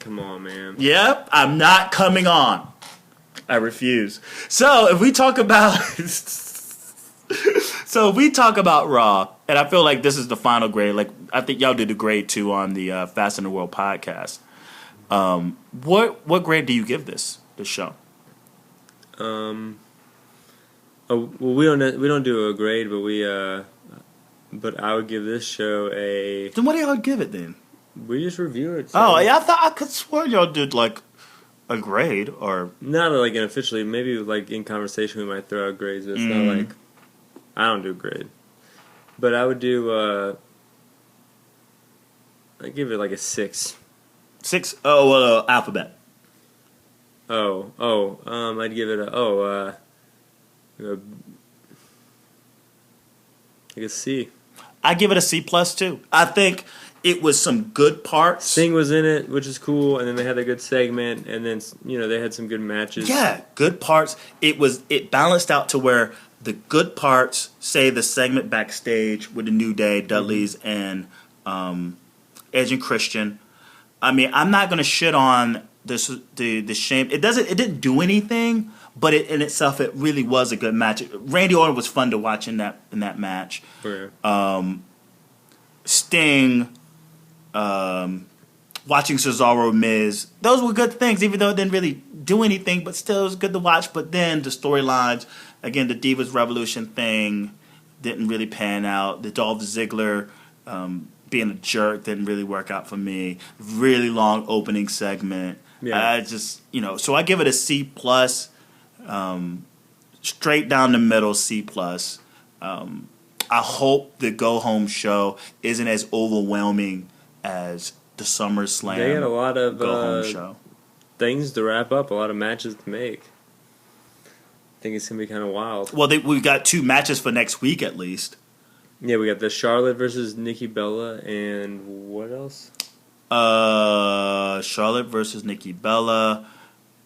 Come on, man. Yep, I'm not coming on. I refuse. So if we talk about Raw, and I feel like this is the final grade. Like I think y'all did a grade 2 on the Fast in the World podcast. What grade do you give this show? Well, we don't do a grade, but I would give this show a. Then what do y'all give it then? We just review it. So. Oh, yeah, I could swear y'all did like a grade or not like officially. Maybe like in conversation we might throw out grades, but it's not like I don't do a grade. But I would do. I give it like a 6. 6? Oh, well, alphabet. I'd give it like a C. I give it a C+ too. I think it was some good parts. Sting was in it, which is cool, and then they had a good segment, and then they had some good matches. Yeah, good parts. It balanced out to where the good parts, say the segment backstage with the New Day, Dudley's, and Edge and Christian. I mean, I'm not gonna shit on the shame. It didn't do anything, but in itself, it really was a good match. Randy Orton was fun to watch in that match. Yeah. Sting, watching Cesaro Miz, those were good things, even though it didn't really do anything, but still it was good to watch. But then the storylines, again, the Divas Revolution thing didn't really pan out. The Dolph Ziggler being a jerk didn't really work out for me. Really long opening segment. Yeah. I just, so I give it a C+, straight down the middle, C+. I hope the Go Home show isn't as overwhelming as the SummerSlam. They had a lot of Go Home show. Things to wrap up, a lot of matches to make. I think it's going to be kind of wild. Well, we got 2 matches for next week at least. Yeah, we got the Charlotte versus Nikki Bella, and what else? Charlotte versus Nikki Bella,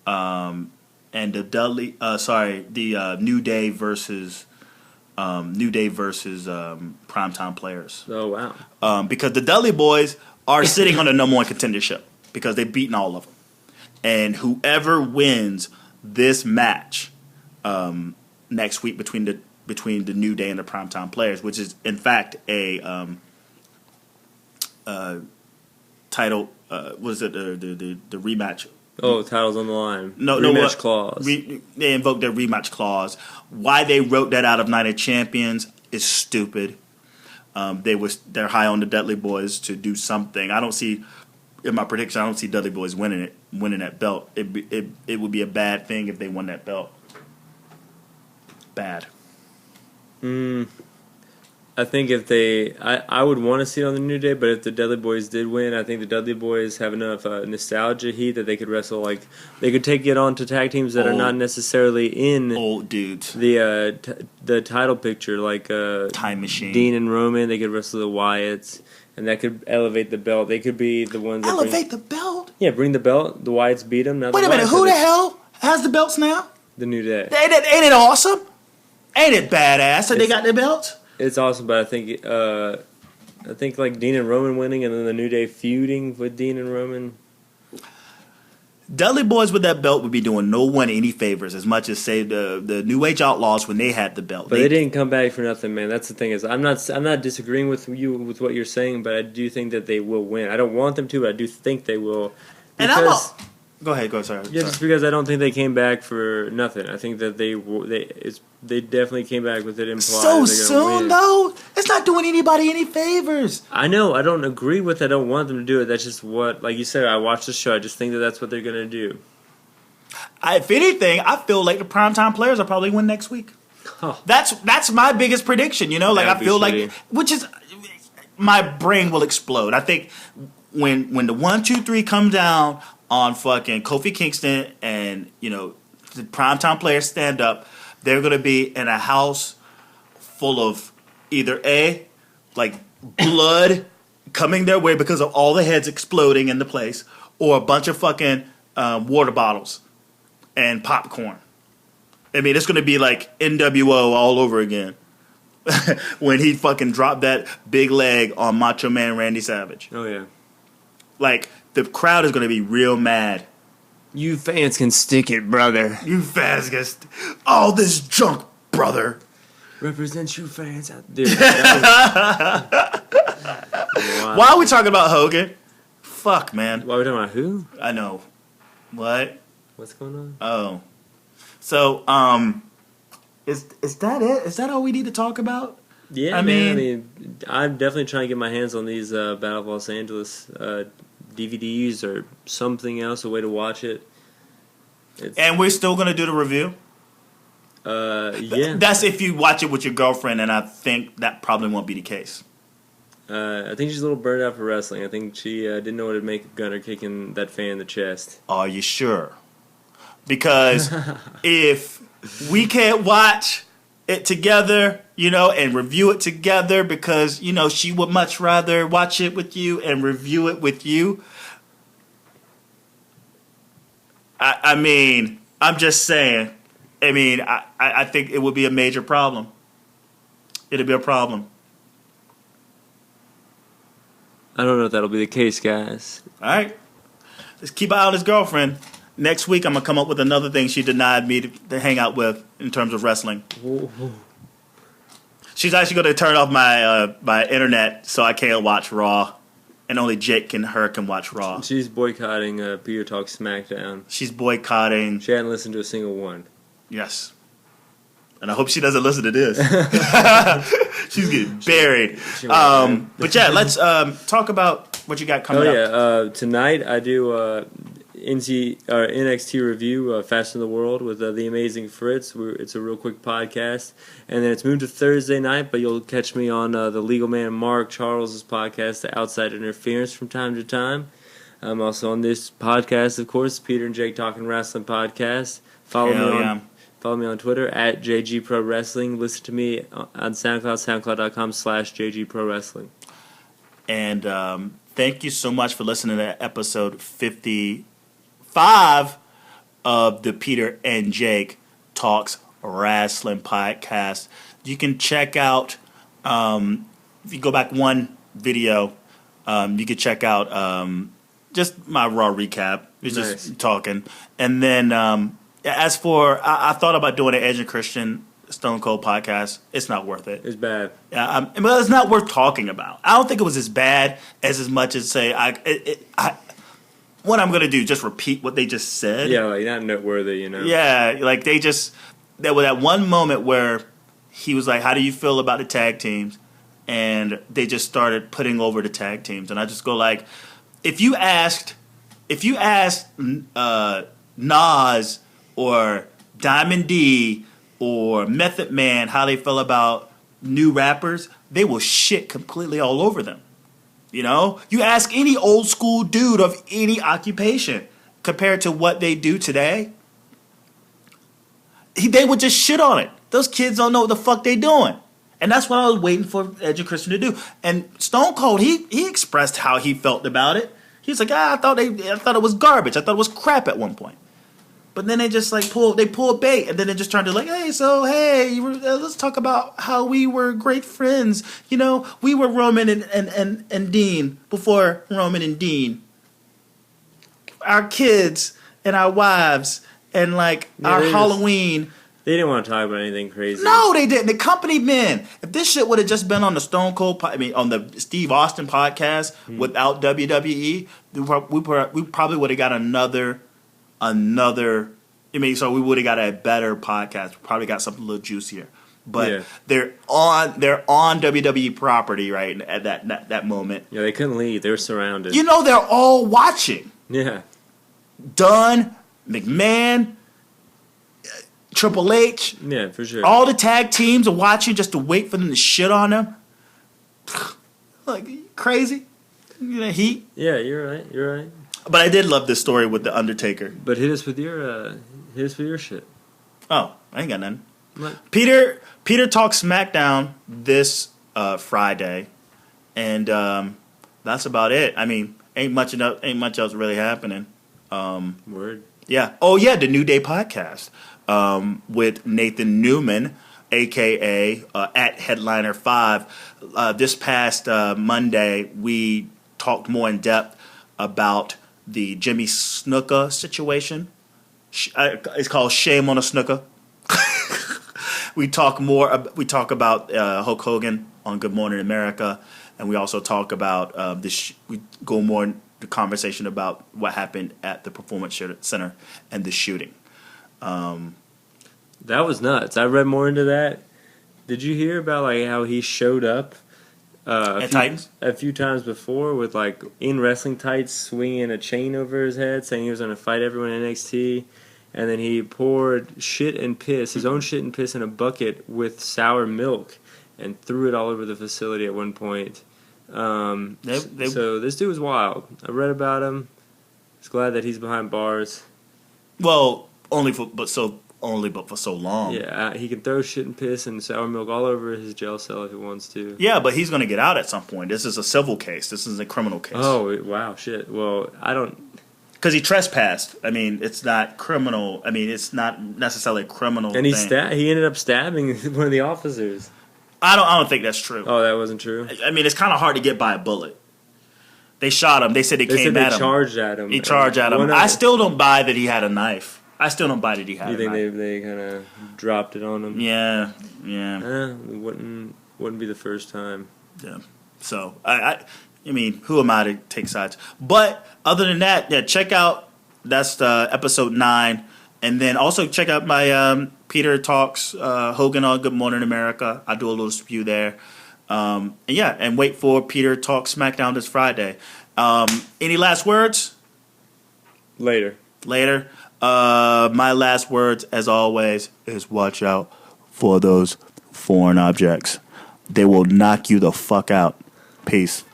and the Dudley. The New Day versus Primetime Players. Oh wow! Because the Dudley Boys are sitting on the number 1 contendership because they've beaten all of them, and whoever wins this match next week between the New Day and the Primetime Players, which is in fact a title. Was it the rematch? Oh, titles on the line. Rematch clause. They invoked their rematch clause. Why they wrote that out of Night of Champions is stupid. They're high on the Dudley Boys to do something. I don't see, in my prediction, I don't see Dudley Boys winning that belt. It would be a bad thing if they won that belt. Bad. I think if I would want to see it on the New Day, but if the Dudley Boys did win, I think the Dudley Boys have enough nostalgia heat that they could wrestle. Like they could take it on to tag teams that are not necessarily in old dudes. The title picture, like Time Machine, Dean and Roman. They could wrestle the Wyatts, and that could elevate the belt. They could be the ones that elevate the belt. Yeah, bring the belt. The Wyatts beat them. Wait a minute, who the hell has the belts now? The New Day. Ain't it awesome? Ain't it badass that they got their belts? It's awesome, but I think like Dean and Roman winning, and then the New Day feuding with Dean and Roman. Dudley Boys with that belt would be doing no one any favors as much as say the New Age Outlaws when they had the belt. But they didn't come back for nothing, man. That's the thing is I'm not disagreeing with you with what you're saying, but I do think that they will win. I don't want them to, but I do think they will. Go ahead. Sorry. Yeah, just because I don't think they came back for nothing. I think that they definitely came back with it implied. So soon, though? It's not doing anybody any favors. I know. I don't agree with it. I don't want them to do it. That's just what, like you said, I watched the show. I just think that that's what they're going to do. If anything, I feel like the Primetime Players will probably win next week. Oh. That's my biggest prediction, Like, I feel like, which is, my brain will explode. I think when the 1, 2, 3 come down on fucking Kofi Kingston and, the Primetime Players stand up, they're going to be in a house full of either blood coming their way because of all the heads exploding in the place, or a bunch of fucking water bottles and popcorn. I mean, it's going to be like NWO all over again when he fucking dropped that big leg on Macho Man Randy Savage. Oh, yeah. Like, the crowd is going to be real mad. You fans can stick it, brother. You fans can all this junk, brother. Represents you fans out there. Wow. Why are we talking about Hogan? Fuck, man. Why are we talking about who? I know. What? What's going on? Oh. So, is that it? Is that all we need to talk about? Yeah, I mean, I'm definitely trying to get my hands on these Battle of Los Angeles DVDs or something else, a way to watch it. And we're still going to do the review? Yeah. That's if you watch it with your girlfriend, and I think that probably won't be the case. I think she's a little burned out for wrestling. I think she didn't know what to make of Gunner kicking that fan in the chest. Are you sure? Because if we can't watch it together, and review it together because, she would much rather watch it with you and review it with you. I mean, I'm just saying. I mean, I think it would be a major problem. It'd be a problem. I don't know if that'll be the case, guys. All right. Let's keep an eye on his girlfriend. Next week, I'm going to come up with another thing she denied me to hang out with in terms of wrestling. Ooh. She's actually going to turn off my internet so I can't watch Raw. and only Jake and her can watch Raw. She's boycotting Peter Talk SmackDown. She's boycotting. She hadn't listened to a single one. Yes. And I hope she doesn't listen to this. She's getting buried. But yeah, let's talk about what you got coming up. Tonight I do NXT review, Fast in the World with the amazing Fritz. It's a real quick podcast, and then it's moved to Thursday night. But you'll catch me on the legal man Mark Charles's podcast, The Outside Interference, from time to time. I'm also on this podcast, of course, Peter and Jake Talking Wrestling podcast. Follow me on Twitter at JG Pro Wrestling. Listen to me on SoundCloud, soundcloud.com/JG Pro Wrestling. And thank you so much for listening to episode 55 of the Peter and Jake Talks Wrestling podcast. You can check out, if you go back one video, you can check out just my Raw recap. It's just talking. And then as for, I thought about doing an Edge and Christian Stone Cold podcast. It's not worth it. It's bad. Yeah, but it's not worth talking about. I don't think it was as bad as much as say what I'm gonna do, just repeat what they just said. Yeah, like not noteworthy, you know. Yeah, like there was that one moment where he was like, "How do you feel about the tag teams?" And they just started putting over the tag teams, and I just go like, if you asked Nas or Diamond D or Method Man how they feel about new rappers, they will shit completely all over them. You know? You ask any old school dude of any occupation compared to what they do today, they would just shit on it. Those kids don't know what the fuck they doing. And that's what I was waiting for Edge and Christian to do. And Stone Cold, he expressed how he felt about it. He's like, I thought it was garbage. I thought it was crap at one point. But then they just like pull bait, and then they just turned to like, hey, let's talk about how we were great friends. You know, we were Roman and Dean before Roman and Dean. Our kids and our wives and like our Halloween. They didn't want to talk about anything crazy. No, they didn't. The company men. If this shit would have just been on the Stone Cold, on the Steve Austin podcast without WWE, we probably would have got another. So we would have got a better podcast. We probably got something a little juicier. But they're on WWE property right at that moment. Yeah, they couldn't leave. They were surrounded. You know, they're all watching. Yeah. Dunn, McMahon, Triple H. Yeah, for sure. All the tag teams are watching just to wait for them to shit on them. Like, crazy. You know, heat. Yeah, you're right. But I did love this story with The Undertaker. But hit us with your shit. Oh, I ain't got nothing. What? Peter talks SmackDown this Friday, and that's about it. I mean, ain't much else really happening. Word. Yeah. Oh yeah, the New Day podcast with Nathan Newman, aka at Headliner 5. This past Monday, we talked more in depth about the Jimmy Snuka situation. It's called Shame on a Snuka. We talk about Hulk Hogan on Good Morning America, and we also talk about we go more into the conversation about what happened at the Performance Center and the shooting. That was nuts. I read more into that. Did you hear about like how he showed up a few times before with like in wrestling tights, swinging a chain over his head, saying he was going to fight everyone in NXT, and then he poured his own shit and piss in a bucket with sour milk, and threw it all over the facility at one point. So this dude was wild. I read about him. I was glad that he's behind bars. Well, but for so long. Yeah, he can throw shit and piss and sour milk all over his jail cell if he wants to. Yeah, but he's going to get out at some point. This is a civil case. This is a criminal case. Oh, wow, shit. Well, I don't... Because he trespassed. I mean, it's not criminal. I mean, it's not necessarily a criminal thing. And he ended up stabbing one of the officers. I don't think that's true. Oh, that wasn't true? I mean, it's kind of hard to get by a bullet. They shot him. They said they came at him. They charged at him. He charged at him. I still don't buy that he had a knife. I still don't buy that he had a knife. You think they kind of dropped it on him? Yeah. It wouldn't be the first time. Yeah. So, I mean, who am I to take sides? But other than that, yeah, check out that's the episode 9, and then also check out my Peter Talks Hogan on Good Morning America. I do a little spew there, and wait for Peter Talks SmackDown this Friday. Any last words? Later. My last words, as always, is watch out for those foreign objects. They will knock you the fuck out. Peace.